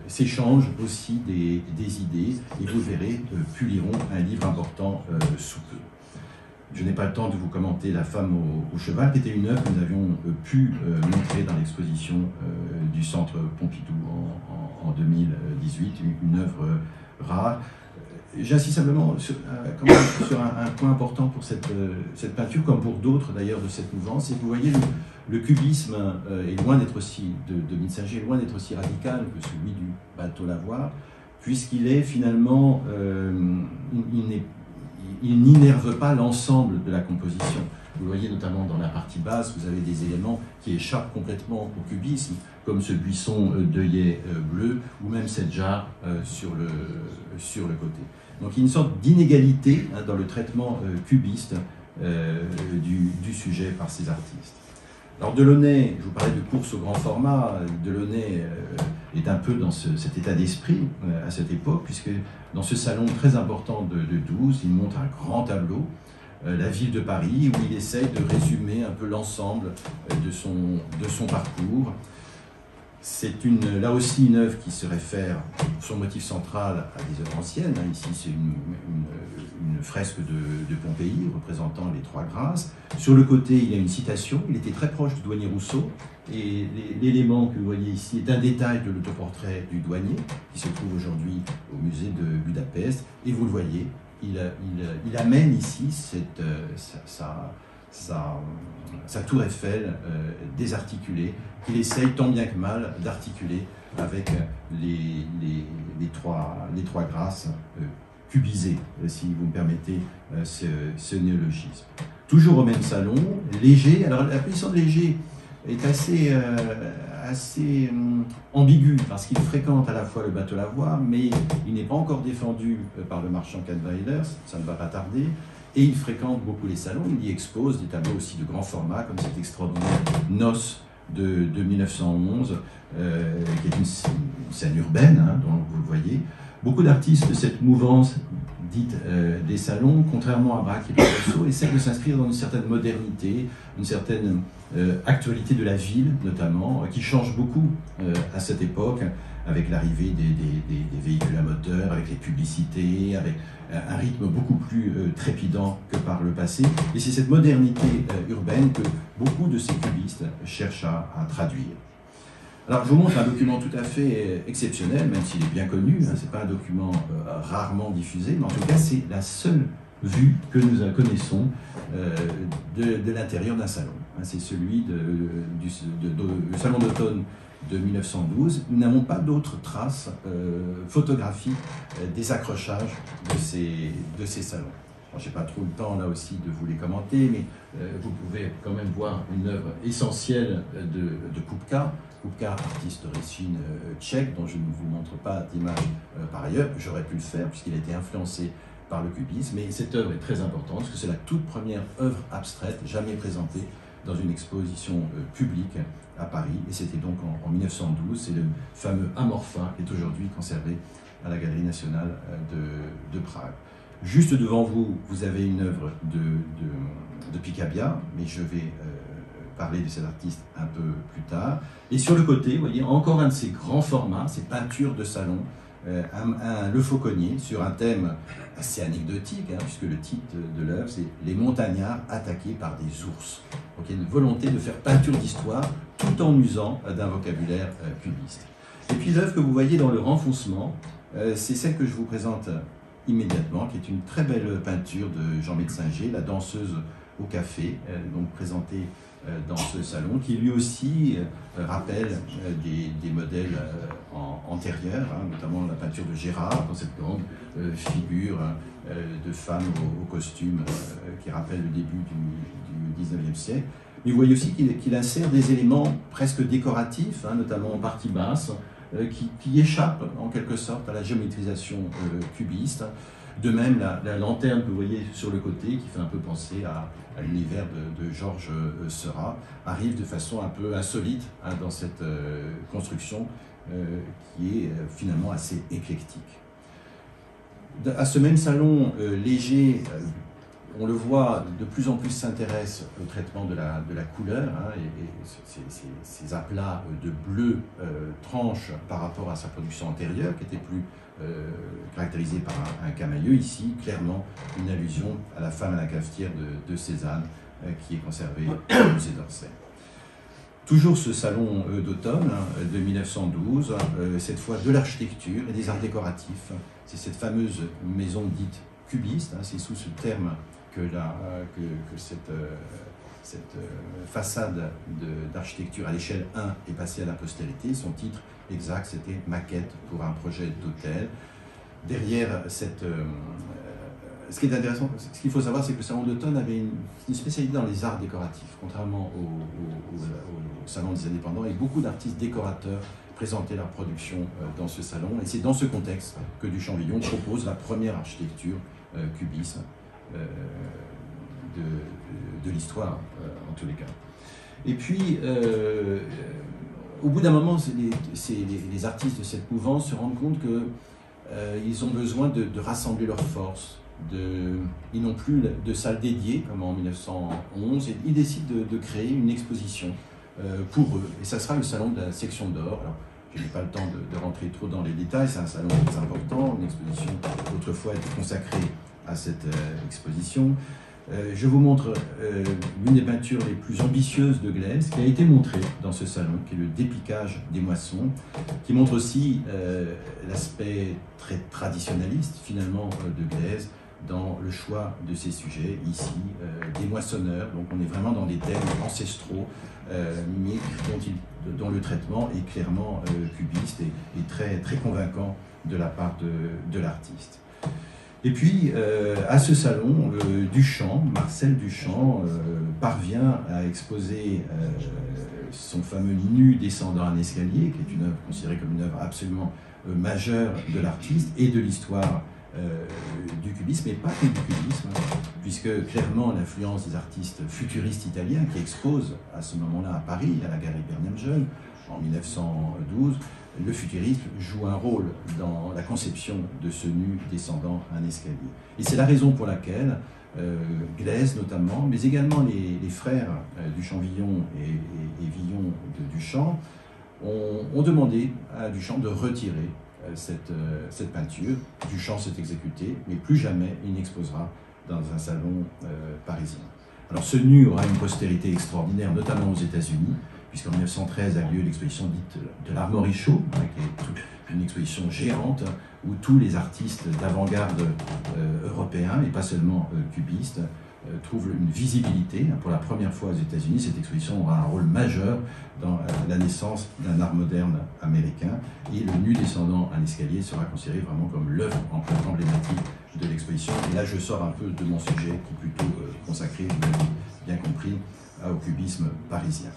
Speaker 1: s'échangent aussi des idées, et vous verrez, publieront un livre important sous peu. Je n'ai pas le temps de vous commenter La femme au cheval, qui était une œuvre que nous avions pu montrer dans l'exposition du Centre Pompidou en 2018, une œuvre rare. J'insiste simplement sur un point important pour cette peinture, comme pour d'autres d'ailleurs de cette mouvance, c'est que vous voyez le cubisme est loin d'être aussi, de Metzinger, est loin d'être aussi radical que celui du bateau-lavoir, puisqu'il est finalement, il n'innerve pas l'ensemble de la composition. Vous voyez notamment dans la partie basse, vous avez des éléments qui échappent complètement au cubisme, comme ce buisson d'œillet bleu, ou même cette jarre sur le côté. Donc il y a une sorte d'inégalité dans le traitement cubiste du sujet par ces artistes. Alors Delaunay, je vous parlais de course au grand format, Delaunay est un peu dans cet état d'esprit à cette époque, puisque dans ce salon très important de 12, il montre un grand tableau, la ville de Paris, où il essaye de résumer un peu l'ensemble de son parcours. C'est là aussi une œuvre qui se réfère, son motif central, à des œuvres anciennes. Ici, c'est une fresque de Pompéi représentant les Trois Grâces. Sur le côté, il y a une citation. Il était très proche du douanier Rousseau. Et l'élément que vous voyez ici est un détail de l'autoportrait du douanier, qui se trouve aujourd'hui au musée de Budapest. Et vous le voyez, il amène ici sa tour Eiffel désarticulée, qu'il essaye tant bien que mal d'articuler avec les trois grâces cubisées, si vous me permettez ce néologisme. Toujours au même salon, Léger. Alors la position de Léger est assez ambiguë, parce qu'il fréquente à la fois le bateau-lavoir, mais il n'est pas encore défendu par le marchand Cadweiler, ça ne va pas tarder. Et il fréquente beaucoup les salons, il y expose des tableaux aussi de grand format, comme cet extraordinaire Noces de 1911, qui est une scène urbaine, hein, dont vous le voyez. Beaucoup d'artistes de cette mouvance dite des salons, contrairement à Braque et Picasso, essaient de s'inscrire dans une certaine modernité, une certaine actualité de la ville, notamment, qui change beaucoup à cette époque, avec l'arrivée des véhicules à moteur, avec les publicités, avec un rythme beaucoup plus trépidant que par le passé. Et c'est cette modernité urbaine que beaucoup de ces cubistes cherchent à traduire. Alors je vous montre un document tout à fait exceptionnel, même s'il est bien connu, hein, c'est pas un document rarement diffusé, mais en tout cas c'est la seule vue que nous connaissons de l'intérieur d'un salon. Hein, c'est celui du salon d'automne de 1912. Nous n'avons pas d'autres traces photographiques des accrochages de ces salons. Je n'ai pas trop le temps là aussi de vous les commenter, mais vous pouvez quand même voir une œuvre essentielle de Kupka. Kupka, artiste d'origine tchèque, dont je ne vous montre pas d'image par ailleurs. J'aurais pu le faire puisqu'il a été influencé par le cubisme, mais cette œuvre est très importante parce que c'est la toute première œuvre abstraite jamais présentée dans une exposition publique à Paris, et c'était donc en 1912. C'est le fameux Amorpha qui est aujourd'hui conservé à la Galerie nationale de Prague. Juste devant vous, vous avez une œuvre de Picabia, mais je vais parler de cet artiste un peu plus tard. Et sur le côté, vous voyez, encore un de ces grands formats, ces peintures de salon, Le Fauconnier, sur un thème assez anecdotique, hein, puisque le titre de l'œuvre, c'est « Les montagnards attaqués par des ours ». Donc il y a une volonté de faire peinture d'histoire tout en usant d'un vocabulaire cubiste. Et puis l'œuvre que vous voyez dans le renfoncement, c'est celle que je vous présente immédiatement, qui est une très belle peinture de Jean Metzinger, La danseuse au café, donc présentée dans ce salon, qui lui aussi rappelle des modèles antérieurs, hein, notamment la peinture de Gérard, dans cette grande figure de femme au costume qui rappelle le début du 19e siècle. Mais vous voyez aussi qu'il insère des éléments presque décoratifs, hein, notamment en partie basse, qui échappe en quelque sorte à la géométrisation cubiste. De même, la lanterne que vous voyez sur le côté, qui fait un peu penser à l'univers de Georges Seurat, arrive de façon un peu insolite hein, dans cette construction qui est finalement assez éclectique. À ce même salon, Léger, on le voit, de plus en plus s'intéresse au traitement de la couleur, hein, et ces aplats de bleu tranchent par rapport à sa production antérieure, qui était plus caractérisée par un camailleux. Ici, clairement, une allusion à la femme à la cafetière de Cézanne, qui est conservée au musée d'Orsay. Toujours ce salon d'automne de 1912, cette fois de l'architecture et des arts décoratifs. C'est cette fameuse maison dite cubiste, hein, c'est sous ce terme que cette façade d'architecture à l'échelle 1 est passée à la postérité. Son titre exact, c'était « Maquette pour un projet d'hôtel ». Derrière cette... ce qui est intéressant, ce qu'il faut savoir, c'est que le salon d'automne avait une spécialité dans les arts décoratifs, contrairement au salon des indépendants, et beaucoup d'artistes décorateurs présentaient leur production dans ce salon. Et c'est dans ce contexte que Duchamp-Villon propose la première architecture cubiste de l'histoire, en tous les cas. Et puis, au bout d'un moment, les artistes de cette mouvance se rendent compte qu'ils ont besoin de rassembler leurs forces. Ils n'ont plus de salle dédiée, comme en 1911, et ils décident de créer une exposition pour eux. Et ça sera le salon de la section d'or. Alors, je n'ai pas le temps de rentrer trop dans les détails, c'est un salon très important, une exposition qui autrefois était consacrée à cette exposition. Je vous montre l'une des peintures les plus ambitieuses de Glaise, qui a été montrée dans ce salon, qui est le dépiquage des moissons, qui montre aussi l'aspect très traditionnaliste, finalement, de Glaise, dans le choix de ses sujets, ici, des moissonneurs. Donc on est vraiment dans des thèmes ancestraux, mais dont le traitement est clairement cubiste et très, très convaincant de la part de l'artiste. Et puis, à ce salon, Duchamp, Marcel Duchamp, parvient à exposer son fameux nu descendant un escalier, qui est une œuvre considérée comme une œuvre absolument majeure de l'artiste et de l'histoire du cubisme, mais pas que du cubisme, puisque clairement l'influence des artistes futuristes italiens qui exposent à ce moment-là à Paris, à la Galerie Bernam-Jeune, en 1912, le futurisme joue un rôle dans la conception de ce nu descendant un escalier. Et c'est la raison pour laquelle Glaise notamment, mais également les frères Duchamp-Villon et Villon de Duchamp, ont demandé à Duchamp de retirer cette peinture. Duchamp s'est exécuté, mais plus jamais il n'exposera dans un salon parisien. Alors ce nu aura une postérité extraordinaire, notamment aux États-Unis, puisqu'en 1913 a lieu l'exposition dite de l'Armory Show, hein, qui est une exposition géante où tous les artistes d'avant-garde européens, et pas seulement cubistes, trouvent une visibilité. Pour la première fois aux États-Unis, cette exposition aura un rôle majeur dans la naissance d'un art moderne américain, et le nu descendant un escalier sera considéré vraiment comme l'œuvre emblématique de l'exposition. Et là, je sors un peu de mon sujet, qui est plutôt consacré, vous l'avez bien compris, au cubisme parisien.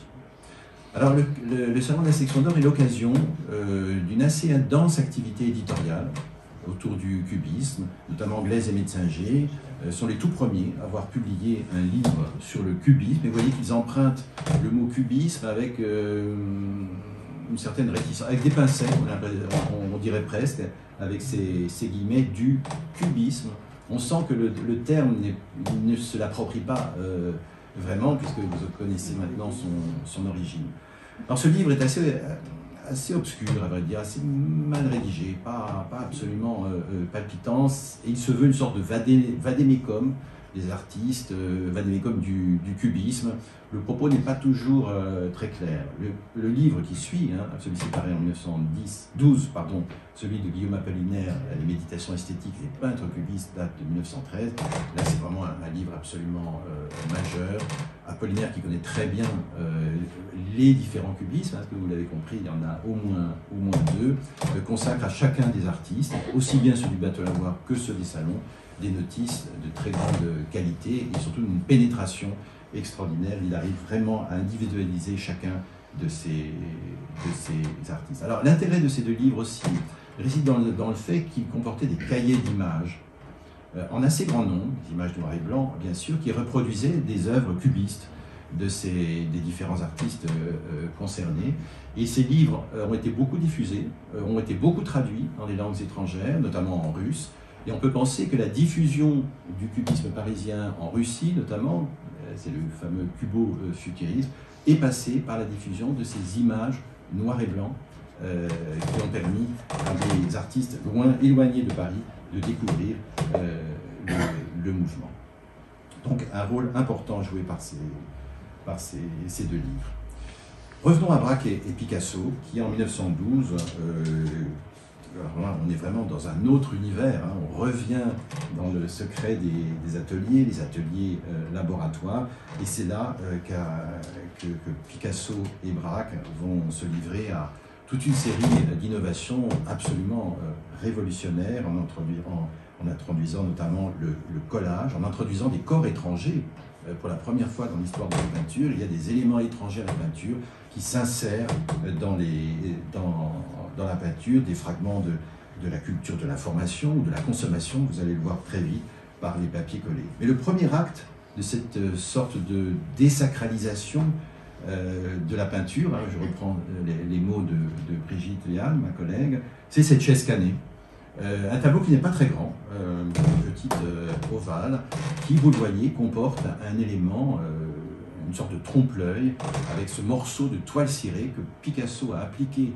Speaker 1: Alors, le Salon de la Section d'Or est l'occasion d'une assez dense activité éditoriale autour du cubisme, notamment Glaise et Metzinger sont les tout premiers à avoir publié un livre sur le cubisme. Et vous voyez qu'ils empruntent le mot cubisme avec une certaine réticence, avec des pincettes, on dirait presque, avec ces guillemets du cubisme. On sent que le terme ne se l'approprie pas vraiment, puisque vous connaissez maintenant son origine. Alors ce livre est assez obscur, à vrai dire, assez mal rédigé, pas absolument palpitant, et il se veut une sorte de vadémécum des artistes, vadémécum du cubisme. Le propos n'est pas toujours très clair. Le livre qui suit, hein, celui-ci paraît en 1912, celui de Guillaume Apollinaire, Les méditations esthétiques des peintres cubistes, date de 1913. Là, c'est vraiment un livre absolument majeur. Apollinaire qui connaît très bien les différents cubismes, parce que vous l'avez compris, il y en a au moins deux, consacre à chacun des artistes, aussi bien ceux du bateau-lavoir que ceux des salons, des notices de très grande qualité et surtout une pénétration extraordinaire. Il arrive vraiment à individualiser chacun de ces de ces artistes. Alors l'intérêt de ces deux livres aussi réside dans le fait qu'ils comportaient des cahiers d'images en assez grand nombre, des images noir et blanc bien sûr, qui reproduisaient des œuvres cubistes des différents artistes concernés. Et ces livres ont été beaucoup diffusés, ont été beaucoup traduits dans les langues étrangères, notamment en russe. Et on peut penser que la diffusion du cubisme parisien en Russie, notamment, c'est le fameux cubo-futurisme, est passée par la diffusion de ces images noir et blanc qui ont permis à des artistes éloignés de Paris de découvrir le mouvement. Donc un rôle important joué par ces deux livres. Revenons à Braque et Picasso, qui en 1912, alors là, on est vraiment dans un autre univers, hein, on revient dans le secret des ateliers, les ateliers laboratoires, et c'est là que Picasso et Braque vont se livrer à toute une série d'innovations absolument révolutionnaires en introduisant notamment le collage, en introduisant des corps étrangers. Pour la première fois dans l'histoire de la peinture, il y a des éléments étrangers à la peinture qui s'insèrent dans la peinture, des fragments de la culture de l'information ou de la consommation, vous allez le voir très vite, par les papiers collés. Mais le premier acte de cette sorte de désacralisation de la peinture, hein, je reprends les mots de Brigitte Léal, ma collègue, c'est cette chaise canée. Un tableau qui n'est pas très grand, une petite ovale, qui, vous le voyez, comporte un élément, une sorte de trompe-l'œil, avec ce morceau de toile cirée que Picasso a appliqué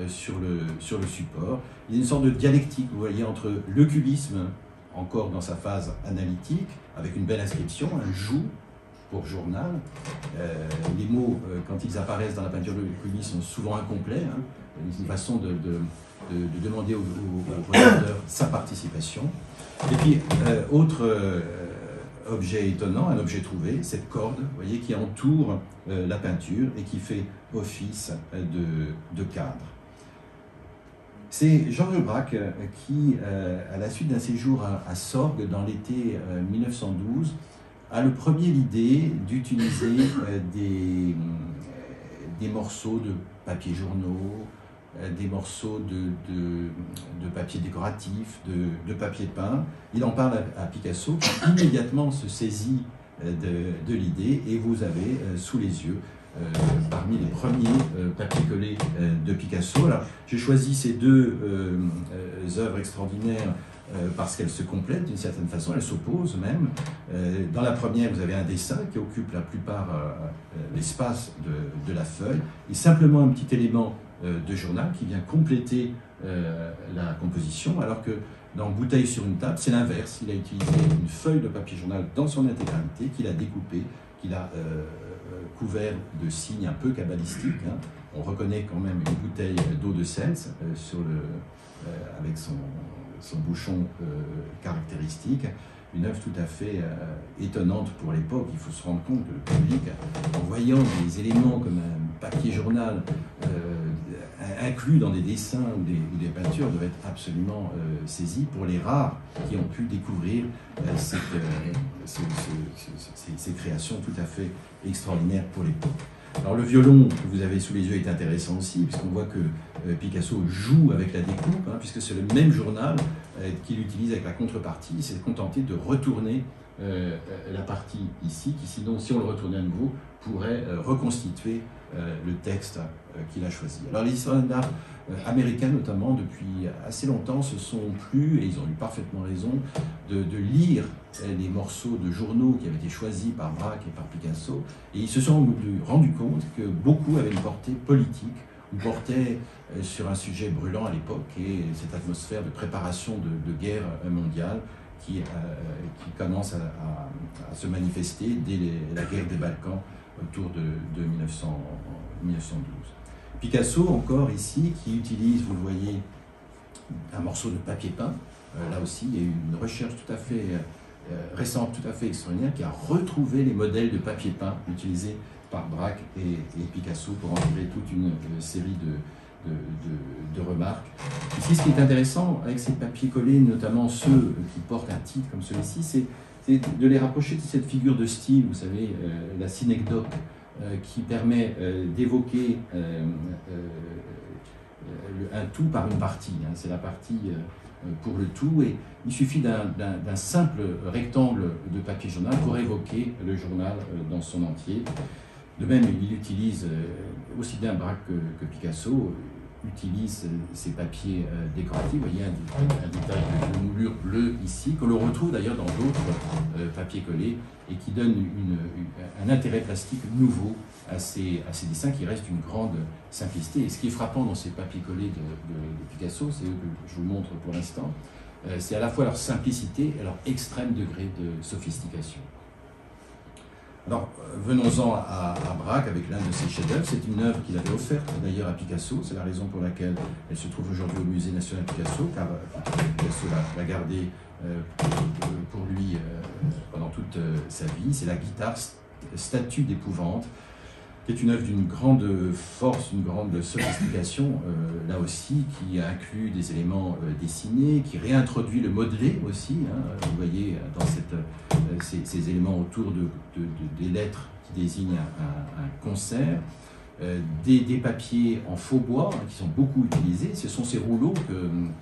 Speaker 1: sur le support. Il y a une sorte de dialectique, vous voyez, entre le cubisme, encore dans sa phase analytique, avec une belle inscription, un joug pour journal. Les mots, quand ils apparaissent dans la peinture de cubisme, sont souvent incomplets, hein. C'est une façon de demander au regardeur sa participation. Et puis, autre objet étonnant, un objet trouvé, cette corde, vous voyez, qui entoure la peinture et qui fait office de cadre. C'est Georges Braque qui, à la suite d'un séjour à Sorgues dans l'été 1912, a le premier l'idée d'utiliser des morceaux de papier journaux, des morceaux de papier décoratif, de papier peint. Il en parle à Picasso, qui immédiatement se saisit de l'idée, et vous avez sous les yeux, parmi les premiers papiers collés de Picasso. Alors, j'ai choisi ces deux œuvres extraordinaires parce qu'elles se complètent d'une certaine façon, elles s'opposent même. Dans la première, vous avez un dessin qui occupe la plupart l'espace de la feuille, et simplement un petit élément de journal qui vient compléter la composition, alors que dans Bouteille sur une table, c'est l'inverse. Il a utilisé une feuille de papier journal dans son intégralité, qu'il a découpée, qu'il a couvert de signes un peu cabalistiques. Hein. On reconnaît quand même une bouteille d'eau de Seltz avec son bouchon caractéristique. Une œuvre tout à fait étonnante pour l'époque. Il faut se rendre compte que le public, en voyant des éléments comme un papier journal inclus dans des dessins ou des peintures, devait être absolument saisi, pour les rares qui ont pu découvrir ces créations tout à fait extraordinaires pour l'époque. Alors le violon que vous avez sous les yeux est intéressant aussi, puisqu'on voit que Picasso joue avec la découpe, hein, puisque c'est le même journal qu'il utilise avec la contrepartie. Il s'est contenté de retourner la partie ici, qui sinon, si on le retournait à nouveau, pourrait reconstituer le texte qu'il a choisi. Alors les historiens d'art américains notamment, depuis assez longtemps, se sont plu, et ils ont eu parfaitement raison, de lire les morceaux de journaux qui avaient été choisis par Braque et par Picasso, et ils se sont rendus compte que beaucoup avaient une portée politique, ou portaient sur un sujet brûlant à l'époque, et cette atmosphère de préparation de guerre mondiale qui commence à se manifester dès la guerre des Balkans autour de 1912. Picasso, encore ici, qui utilise, vous le voyez, un morceau de papier peint. Là aussi, il y a eu une recherche tout à fait récente, tout à fait extraordinaire, qui a retrouvé les modèles de papier peint utilisés par Braque et Picasso pour en tirer toute une série de remarques. Ici, ce qui est intéressant avec ces papiers collés, notamment ceux qui portent un titre comme celui-ci, c'est de les rapprocher de cette figure de style, vous savez, la synecdoque
Speaker 2: qui permet d'évoquer un tout par une partie. Hein. C'est la partie pour le tout, et il suffit d'un simple rectangle de papier journal pour évoquer le journal dans son entier. De même, il utilise aussi bien Braque que Picasso, utilise ces papiers décoratifs. Vous voyez un détail de moulure bleue ici, que l'on retrouve d'ailleurs dans d'autres papiers collés, et qui donne un intérêt plastique nouveau à ces dessins qui restent d'une grande simplicité. Et ce qui est frappant dans ces papiers collés de Picasso, c'est eux que je vous montre pour l'instant, c'est à la fois leur simplicité et leur extrême degré de sophistication. Alors, venons-en à Braque avec l'un de ses chefs-d'œuvre. C'est une œuvre qu'il avait offerte d'ailleurs à Picasso. C'est la raison pour laquelle elle se trouve aujourd'hui au Musée national Picasso, car Picasso l'a gardée pour lui pendant toute sa vie. C'est la guitare Statue d'épouvante, qui est une œuvre d'une grande force, d'une grande sophistication, là aussi, qui inclut des éléments dessinés, qui réintroduit le modelé aussi. Hein, vous voyez dans ces éléments autour des lettres qui désignent un concert. Des papiers en faux bois hein, qui sont beaucoup utilisés. Ce sont ces rouleaux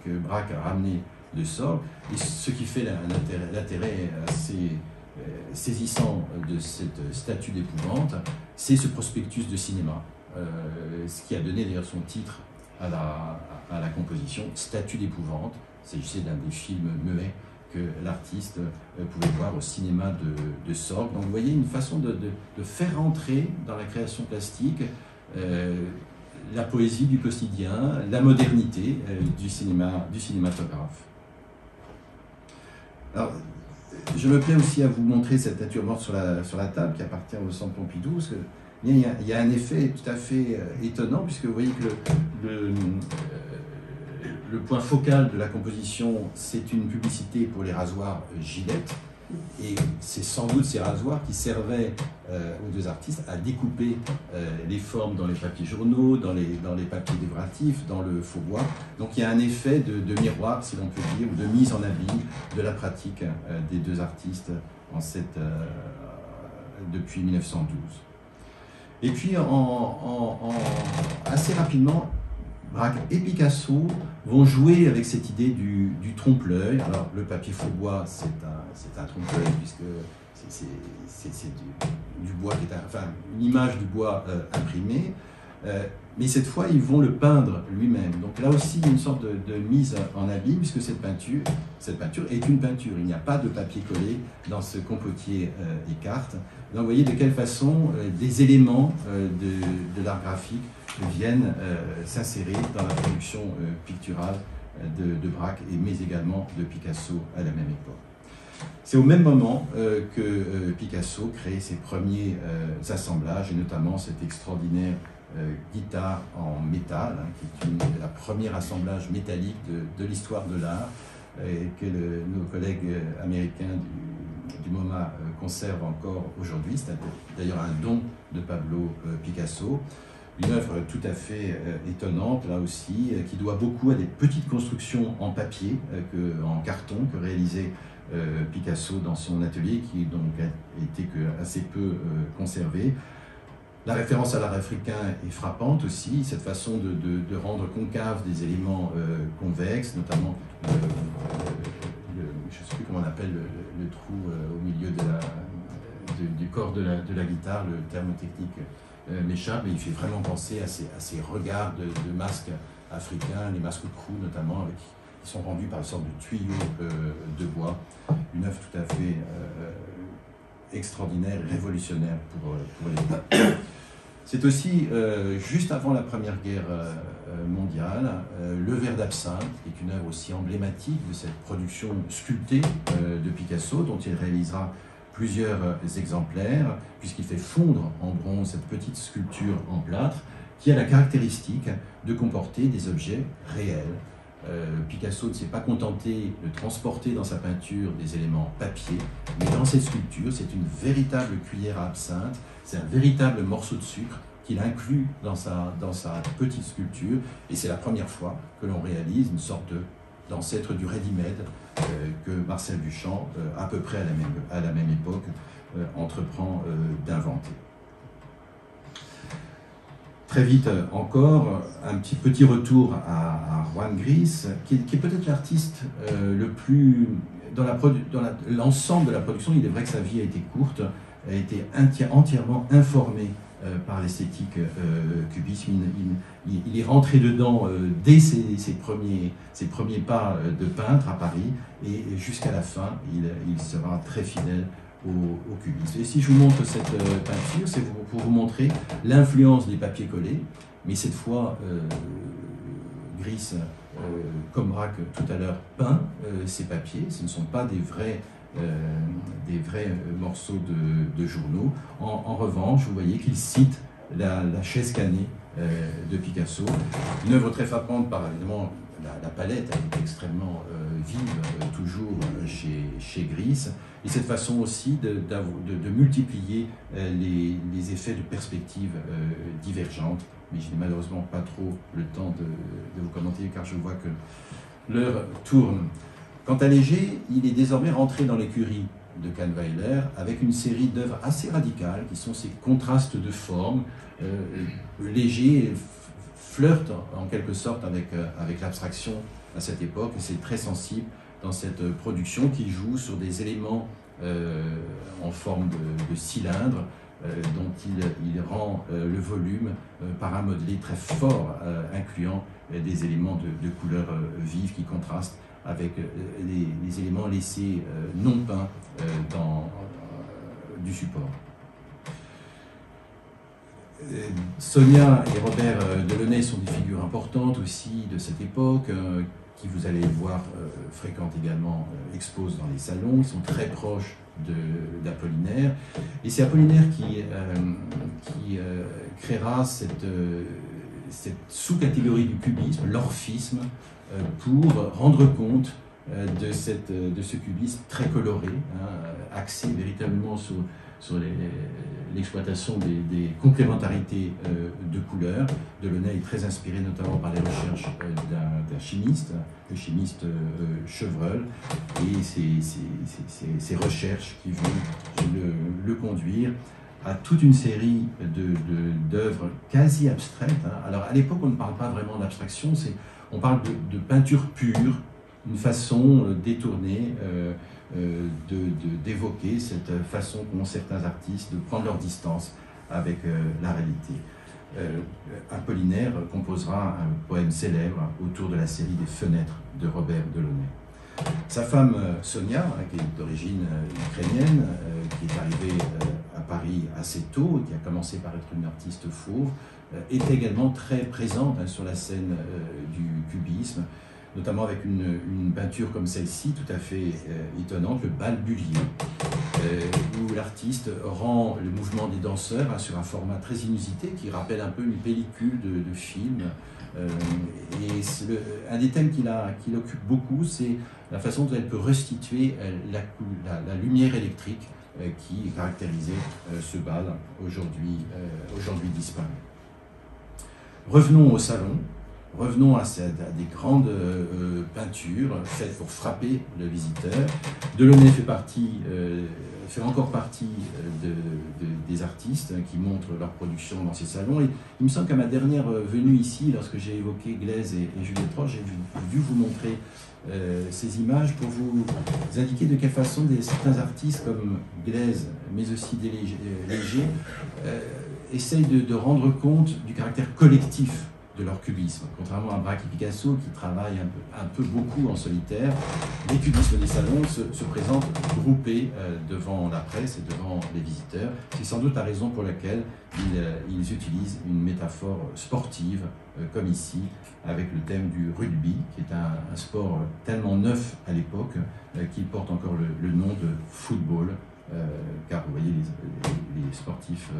Speaker 2: que Braque a ramenés de Sorgues. Et ce qui fait l'intérêt assez saisissant de cette statue d'épouvante, c'est ce prospectus de cinéma, ce qui a donné d'ailleurs son titre à la composition, Statue d'épouvante. Il s'agissait d'un des films muets que l'artiste pouvait voir au cinéma de Sorgues. Donc vous voyez une façon de faire entrer dans la création plastique la poésie du quotidien, la modernité du cinématographe. Alors, je me plais aussi à vous montrer cette nature morte sur la table qui appartient au Centre Pompidou, parce que il y a un effet tout à fait étonnant, puisque vous voyez que le point focal de la composition, c'est une publicité pour les rasoirs Gillette, et c'est sans doute ces rasoirs qui servaient aux deux artistes à découper les formes dans les papiers journaux, dans les papiers décoratifs, dans le faux bois. Donc il y a un effet de miroir, si l'on peut dire, ou de mise en abîme de la pratique des deux artistes depuis 1912. Et puis assez rapidement, Braque et Picasso vont jouer avec cette idée du trompe-l'œil. Alors le papier faux bois, c'est un trompe-l'œil, puisque c'est du bois qui est une image du bois imprimée. Mais cette fois, ils vont le peindre lui-même. Donc là aussi, une sorte de mise en abîme, puisque cette peinture est une peinture. Il n'y a pas de papier collé dans ce compotier écarte. Donc vous voyez de quelle façon des éléments de l'art graphique viennent s'insérer dans la production picturale de Braque, mais également de Picasso à la même époque. C'est au même moment que Picasso crée ses premiers assemblages, et notamment cette extraordinaire guitare en métal, hein, qui est la première assemblage métallique de l'histoire de l'art, et que nos collègues américains du MoMA conservent encore aujourd'hui. C'est d'ailleurs un don de Pablo Picasso. Une œuvre tout à fait étonnante, là aussi, qui doit beaucoup à des petites constructions en papier, en carton, que réalisait Picasso dans son atelier, qui donc a été assez peu conservé. La référence à l'art africain est frappante aussi, cette façon de rendre concave des éléments convexes, notamment, je ne sais plus comment on appelle le trou au milieu du corps de la guitare, le terme technique m'échappe, mais il fait vraiment penser à ces regards de masques africains, les masques crous notamment, qui sont rendus par une sorte de tuyaux de bois. Une œuvre tout à fait extraordinaire et révolutionnaire pour l'époque. C'est aussi, juste avant la Première Guerre mondiale, Le Verre d'Absinthe, qui est une œuvre aussi emblématique de cette production sculptée de Picasso, dont il réalisera plusieurs exemplaires, puisqu'il fait fondre en bronze cette petite sculpture en plâtre, qui a la caractéristique de comporter des objets réels. Picasso ne s'est pas contenté de transporter dans sa peinture des éléments papier, mais dans cette sculpture, c'est une véritable cuillère à absinthe, c'est un véritable morceau de sucre qu'il inclut dans sa petite sculpture, et c'est la première fois que l'on réalise une sorte d'ancêtre du ready-made que Marcel Duchamp, à peu près à la même époque, entreprend d'inventer.
Speaker 1: Très vite encore, un petit retour à Juan Gris, qui est peut-être l'artiste le plus... Dans l'ensemble de la production, il est vrai que sa vie a été courte, a été entièrement informé par l'esthétique cubisme. Il est rentré dedans dès ses premiers pas de peintre à Paris, et jusqu'à la fin, il sera très fidèle au cubisme. Et si je vous montre cette peinture, c'est pour vous montrer l'influence des papiers collés, mais cette fois, Gris, comme Braque tout à l'heure, peint ces papiers. Ce ne sont pas des vrais morceaux de journaux. En revanche, vous voyez qu'il cite la chaise cannée de Picasso. Une œuvre très frappante par, évidemment, la palette est extrêmement vive, toujours chez Gris, et cette façon aussi de multiplier les effets de perspectives divergentes. Mais je n'ai malheureusement pas trop le temps de vous commenter, car je vois que l'heure tourne. Quant à Léger, il est désormais rentré dans l'écurie de Kahnweiler avec une série d'œuvres assez radicales, qui sont ces contrastes de formes. Léger flirte en quelque sorte avec l'abstraction à cette époque, et c'est très sensible dans cette production qui joue sur des éléments en forme de cylindre, dont il rend le volume par un modelé très fort, incluant des éléments de couleurs vives qui contrastent avec les éléments laissés non peints du support. Sonia et Robert Delaunay sont des figures importantes aussi de cette époque, qui, vous allez le voir, fréquentent également, exposent dans les salons. Ils sont très proches d'Apollinaire, et c'est Apollinaire qui créera cette sous-catégorie du cubisme, l'orphisme, pour rendre compte de ce cubisme très coloré, axé véritablement sur l'exploitation des complémentarités de couleurs. Delaunay est très inspiré notamment par les recherches d'un chimiste, le chimiste Chevreul, et ces recherches qui vont le conduire à toute une série d'œuvres quasi abstraites. Alors à l'époque, on ne parle pas vraiment d'abstraction, on parle de peinture pure, une façon détournée d'évoquer cette façon qu'ont certains artistes de prendre leur distance avec la réalité. Apollinaire composera un poème célèbre autour de la série des Fenêtres de Robert Delaunay. Sa femme Sonia, qui est d'origine ukrainienne, qui est arrivée à Paris assez tôt et qui a commencé par être une artiste fauve, est également très présente sur la scène du cubisme, notamment avec une peinture comme celle-ci, tout à fait étonnante, le bal Bullier, où l'artiste rend le mouvement des danseurs sur un format très inusité qui rappelle un peu une pellicule de film. Et un des thèmes qui occupe beaucoup, c'est la façon dont elle peut restituer la lumière électrique qui caractérisait ce bal aujourd'hui disparu. Revenons au salon. Revenons à des grandes peintures faites pour frapper le visiteur. Delaunay fait encore partie des artistes qui montrent leur production dans ces salons. Et il me semble qu'à ma dernière venue ici, lorsque j'ai évoqué Glaise et Juliette Roche, j'ai dû vous montrer ces images pour vous indiquer de quelle façon certains artistes comme Glaise, mais aussi Léger, essayent de rendre compte du caractère collectif de leur cubisme. Contrairement à Braque et Picasso, qui travaillent un peu beaucoup en solitaire, les cubismes des salons se présentent groupés devant la presse et devant les visiteurs. C'est sans doute la raison pour laquelle ils utilisent une métaphore sportive, comme ici, avec le thème du rugby, qui est un sport tellement neuf à l'époque qu'il porte encore le nom de football, car vous voyez, les sportifs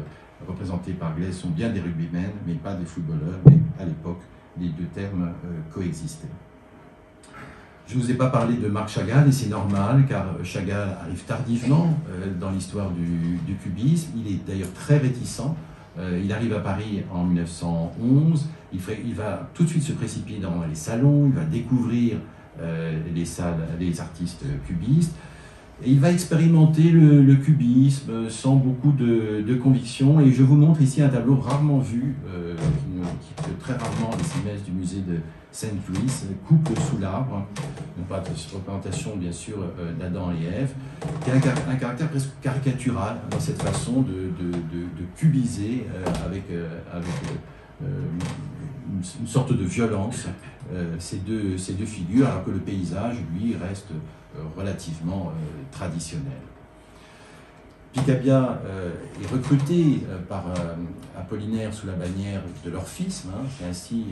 Speaker 1: représentés par Glaise sont bien des rugbymen, mais pas des footballeurs, mais à l'époque, les deux termes coexistaient. Je ne vous ai pas parlé de Marc Chagall, et c'est normal, car Chagall arrive tardivement dans l'histoire du cubisme. Il est d'ailleurs très réticent. Il arrive à Paris en 1911, il va tout de suite se précipiter dans les salons, il va découvrir les artistes cubistes, et il va expérimenter le cubisme sans beaucoup de conviction. Et je vous montre ici un tableau rarement vu, qui
Speaker 2: que très rarement les CMS du musée de Saint-Louis coupent sous l'arbre, non pas de représentation bien sûr d'Adam et Ève, qui a un caractère presque caricatural dans cette façon de cubiser avec une sorte de violence ces deux figures, alors que le paysage, lui, reste relativement traditionnel. Picabia est recruté par Apollinaire sous la bannière de l'orphisme, hein, c'est ainsi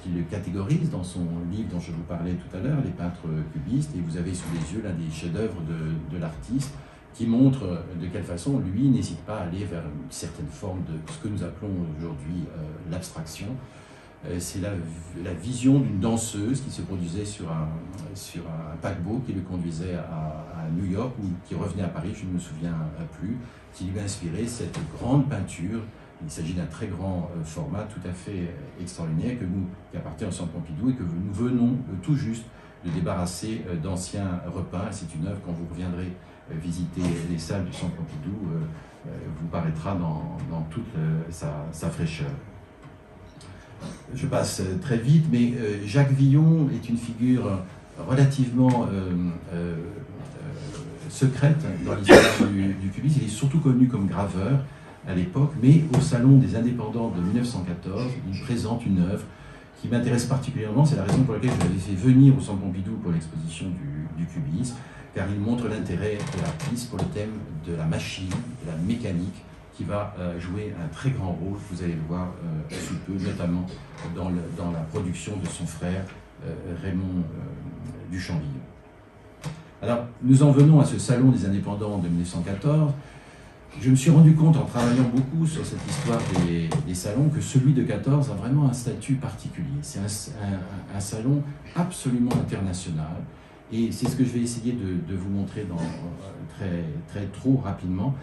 Speaker 2: qu'il le catégorise dans son livre dont je vous parlais tout à l'heure, Les peintres cubistes, et vous avez sous les yeux l'un des chefs-d'œuvre de l'artiste qui montre de quelle façon lui n'hésite pas à aller vers une certaine forme de ce que nous appelons aujourd'hui l'abstraction. C'est la vision d'une danseuse qui se produisait sur un paquebot qui le conduisait à New York ou qui revenait à Paris, je ne me souviens plus, qui lui a inspiré cette grande peinture. Il s'agit d'un très grand format tout à fait extraordinaire qui appartient au Centre Pompidou et que nous venons tout juste de débarrasser d'anciens repeints. C'est une œuvre, quand vous reviendrez visiter les salles du Centre Pompidou, vous paraîtra dans toute sa fraîcheur. Je passe très vite, mais Jacques Villon est une figure relativement secrète dans l'histoire du cubisme. Il est surtout connu comme graveur à l'époque, mais au Salon des Indépendants de 1914, il présente une œuvre qui m'intéresse particulièrement. C'est la raison pour laquelle je l'avais fait venir au Centre Pompidou pour l'exposition du cubisme, car il montre l'intérêt de l'artiste pour le thème de la machine, de la mécanique, qui va jouer un très grand rôle, vous allez le voir sous peu, notamment dans la production de son frère Raymond Duchamville. Alors, nous en venons à ce salon des indépendants de 1914. Je me suis rendu compte, en travaillant beaucoup sur cette histoire des salons, que celui de 14 a vraiment un statut particulier. C'est un salon absolument international. Et c'est ce que je vais essayer de vous montrer trop rapidement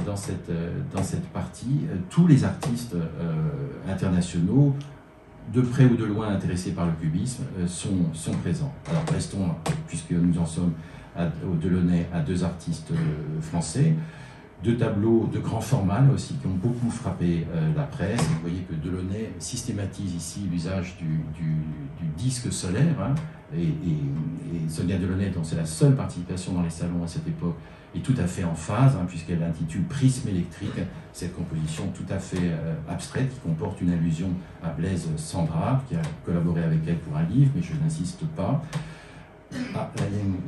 Speaker 2: dans cette partie. Tous les artistes internationaux, de près ou de loin intéressés par le cubisme, sont présents. Alors restons, puisque nous en sommes au Delaunay, à deux artistes français, deux tableaux de grand format là aussi qui ont beaucoup frappé la presse. Vous voyez que Delaunay systématise ici l'usage du disque solaire, hein, et Sonia Delaunay, dont c'est la seule participation dans les salons à cette époque, est tout à fait en phase, hein, puisqu'elle intitule Prisme électrique, cette composition tout à fait abstraite qui comporte une allusion à Blaise Cendrars, qui a collaboré avec elle pour un livre, mais je n'insiste pas. Ah, là,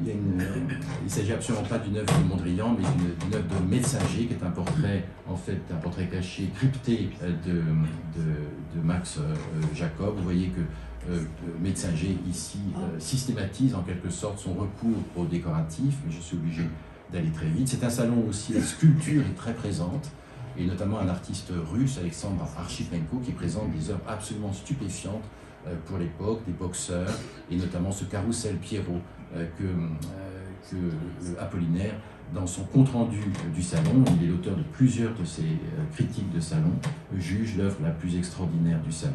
Speaker 2: il ne s'agit absolument pas d'une œuvre de Mondrian, mais d'une œuvre de Metzinger, qui est un portrait, en fait, un portrait caché, crypté de Max Jacob. Vous voyez que Metzinger, ici, systématise en quelque sorte son recours au décoratif, mais je suis obligé d'aller très vite. C'est un salon où aussi la sculpture est très présente, et notamment un artiste russe, Alexandre Archipenko, qui présente des œuvres absolument stupéfiantes pour l'époque, des boxeurs, et notamment ce carrousel Pierrot que Apollinaire, dans son compte-rendu du salon, il est l'auteur de plusieurs de ses critiques de salon, juge l'œuvre la plus extraordinaire du salon.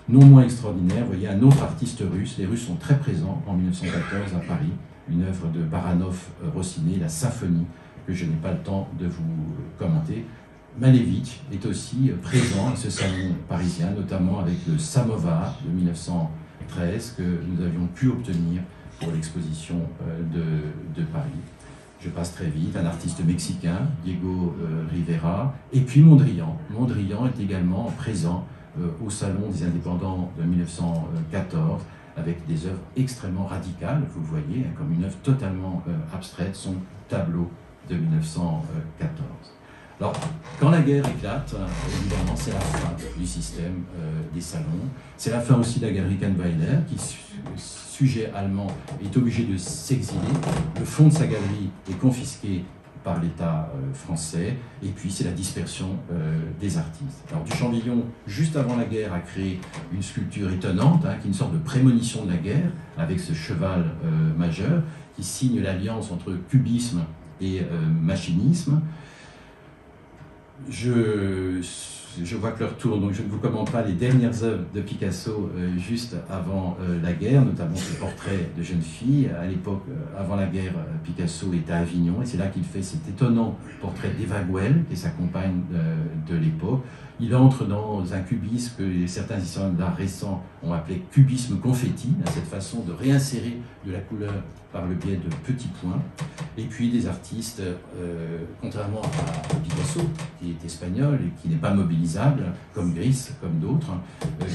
Speaker 2: Non moins extraordinaire, vous voyez un autre artiste russe, les Russes sont très présents en 1914 à Paris, une œuvre de Baranov-Rossiné, la symphonie, que je n'ai pas le temps de vous commenter. Malevich est aussi présent à ce salon parisien, notamment avec le Samovar de 1913 que nous avions pu obtenir pour l'exposition de Paris. Je passe très vite, un artiste mexicain, Diego Rivera, et puis Mondrian. Mondrian est également présent au Salon des Indépendants de 1914, avec des œuvres extrêmement radicales, vous le voyez, comme une œuvre totalement abstraite, son tableau de 1914. Alors, quand la guerre éclate, évidemment, c'est la fin du système des salons. C'est la fin aussi de la galerie Kahnweiler, qui, sujet allemand, est obligé de s'exiler. Le fond de sa galerie est confisqué par l'État français. Et puis, c'est la dispersion des artistes. Alors, Duchamp-Villon, juste avant la guerre, a créé une sculpture étonnante, hein, qui est une sorte de prémonition de la guerre, avec ce cheval majeur, qui signe l'alliance entre cubisme et machinisme. Je vois que l'heure tourne, donc je ne vous commente pas les dernières œuvres de Picasso juste avant la guerre, notamment ce portrait de jeune fille. À l'époque, avant la guerre, Picasso était à Avignon, et c'est là qu'il fait cet étonnant portrait d'Eva Guel, qui est sa compagne de l'époque. Il entre dans un cubisme que certains historiens d'art récents ont appelé cubisme confetti, à cette façon de réinsérer de la couleur par le biais de petits points. Et puis des artistes, contrairement à Picasso, qui est espagnol et qui n'est pas mobilisable, comme Gris, comme d'autres,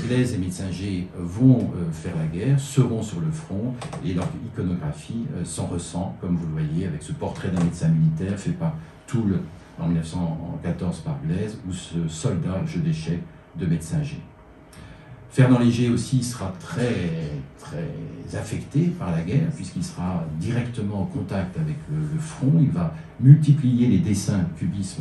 Speaker 2: Glaise et Metzinger vont faire la guerre, seront sur le front, et leur iconographie s'en ressent, comme vous le voyez, avec ce portrait d'un médecin militaire fait par Toul en 1914 par Glaise, ou ce soldat, jeu d'échecs, de Metzinger. Fernand Léger aussi sera très affecté par la guerre, puisqu'il sera directement en contact avec le front. Il va multiplier les dessins cubistes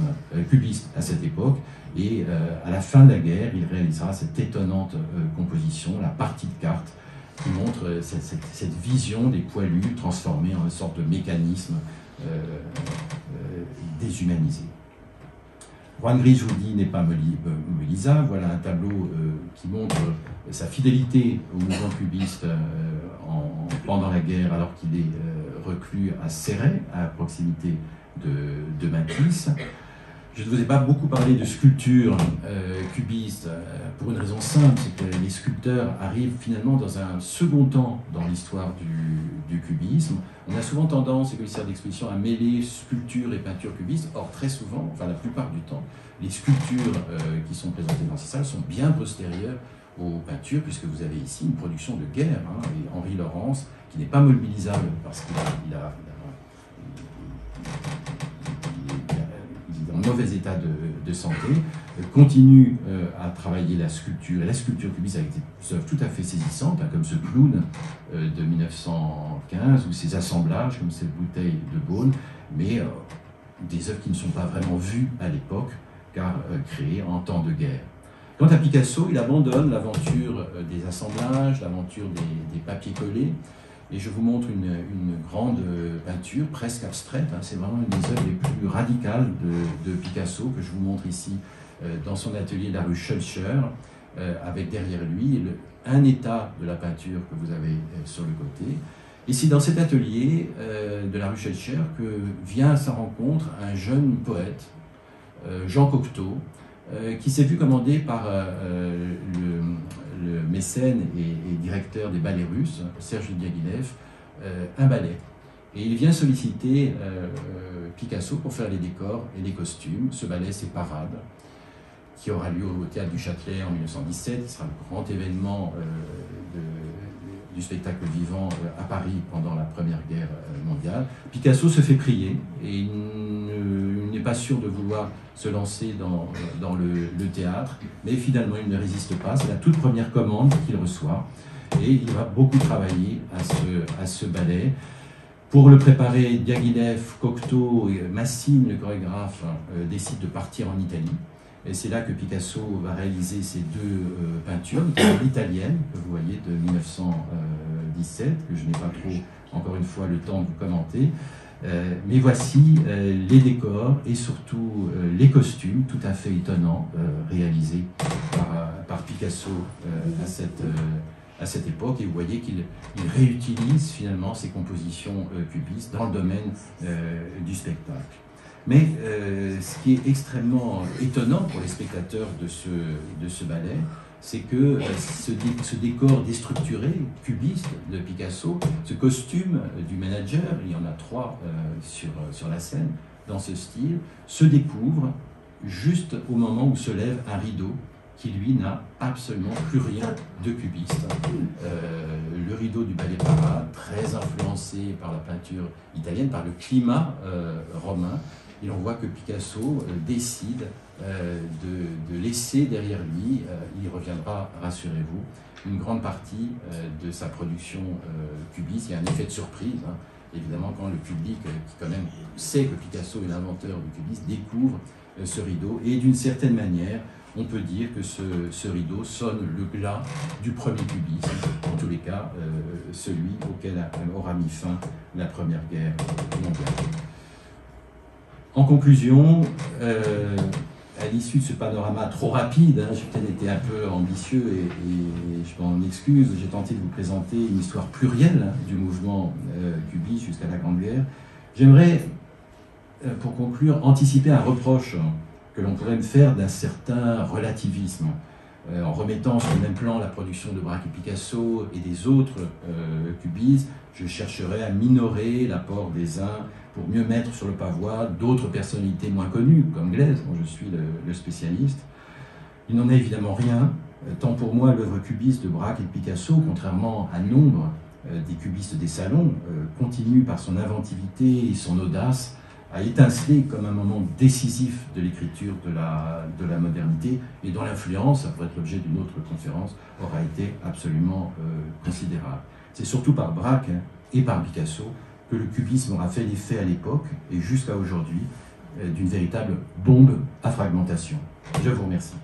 Speaker 2: à cette époque, et à la fin de la guerre, il réalisera cette étonnante composition, la partie de cartes, qui montre cette vision des poilus transformés en une sorte de mécanisme déshumanisé. Juan Gris, je vous dis, n'est pas mobilisable. Voilà un tableau qui montre sa fidélité au mouvement cubiste pendant la guerre, alors qu'il est reclus à Céret, à proximité de Matisse. Je ne vous ai pas beaucoup parlé de sculpture cubiste pour une raison simple, c'est que les sculpteurs arrivent finalement dans un second temps dans l'histoire du cubisme. On a souvent tendance, les commissaires d'exposition, à mêler sculpture et peinture cubiste. Or, très souvent, enfin la plupart du temps, les sculptures qui sont présentées dans ces salles sont bien postérieures aux peintures, puisque vous avez ici une production de guerre, et Henri Laurence, qui n'est pas mobilisable parce qu'il est en mauvais état de santé, continue à travailler la sculpture, et la sculpture cubiste avec des œuvres tout à fait saisissantes, comme ce clown de 1915, ou ces assemblages, comme cette bouteille de Beaune, mais des œuvres qui ne sont pas vraiment vues à l'époque, car créées en temps de guerre. Quant à Picasso, il abandonne l'aventure des assemblages, l'aventure des papiers collés, et je vous montre une grande peinture, presque abstraite, c'est vraiment une des œuvres les plus radicales de Picasso, que je vous montre ici dans son atelier de la rue Schulcher, avec derrière lui un état de la peinture que vous avez sur le côté. Et c'est dans cet atelier de la rue Schulcher que vient à sa rencontre un jeune poète, Jean Cocteau, qui s'est vu commander par le mécène et directeur des ballets russes, Serge Diaghilev, un ballet. Et il vient solliciter Picasso pour faire les décors et les costumes. Ce ballet, c'est Parade, qui aura lieu au Théâtre du Châtelet en 1917. Ce sera le grand événement du spectacle vivant à Paris pendant la Première Guerre mondiale. Picasso se fait prier et il n'est pas sûr de vouloir se lancer dans le théâtre, mais finalement il ne résiste pas. C'est la toute première commande qu'il reçoit et il va beaucoup travailler à ce ballet. Pour le préparer, Diaghilev, Cocteau et Massine, le chorégraphe, décident de partir en Italie. Et c'est là que Picasso va réaliser ces deux peintures, l'italienne, que vous voyez, de 1917, que je n'ai pas trop, encore une fois, le temps de vous commenter. Mais voici les décors et surtout les costumes tout à fait étonnants réalisés par Picasso à cette époque. Et vous voyez qu'il réutilise finalement ses compositions cubistes dans le domaine du spectacle. Mais ce qui est extrêmement étonnant pour les spectateurs de ce ballet, c'est que ce décor déstructuré, cubiste de Picasso, ce costume du manager, il y en a 3 sur la scène, dans ce style, se découvre juste au moment où se lève un rideau qui, lui, n'a absolument plus rien de cubiste. Le rideau du ballet Parade, très influencé par la peinture italienne, par le climat romain, et on voit que Picasso décide de laisser derrière lui, il reviendra, rassurez-vous, une grande partie de sa production cubiste. Il y a un effet de surprise, évidemment, quand le public, qui quand même sait que Picasso est l'inventeur du cubisme, découvre ce rideau. Et d'une certaine manière, on peut dire que ce rideau sonne le glas du premier cubisme, en tous les cas, celui auquel aura mis fin la Première Guerre mondiale. En conclusion, à l'issue de ce panorama trop rapide, j'ai peut-être été un peu ambitieux et je m'en excuse, j'ai tenté de vous présenter une histoire plurielle du mouvement cubiste jusqu'à la Grande Guerre. J'aimerais, pour conclure, anticiper un reproche que l'on pourrait me faire d'un certain relativisme, en remettant sur le même plan la production de Braque et Picasso et des autres cubistes. Je chercherais à minorer l'apport des uns pour mieux mettre sur le pavois d'autres personnalités moins connues, comme Glaise, dont je suis le spécialiste. Il n'en est évidemment rien, tant pour moi l'œuvre cubiste de Braque et de Picasso, contrairement à nombre des cubistes des salons, continue par son inventivité et son audace à étinceler comme un moment décisif de l'écriture de la modernité, et dont l'influence, ça pourrait être l'objet d'une autre conférence, aura été absolument considérable. C'est surtout par Braque et par Picasso que le cubisme aura fait l'effet à l'époque, et jusqu'à aujourd'hui, d'une véritable bombe à fragmentation. Je vous remercie.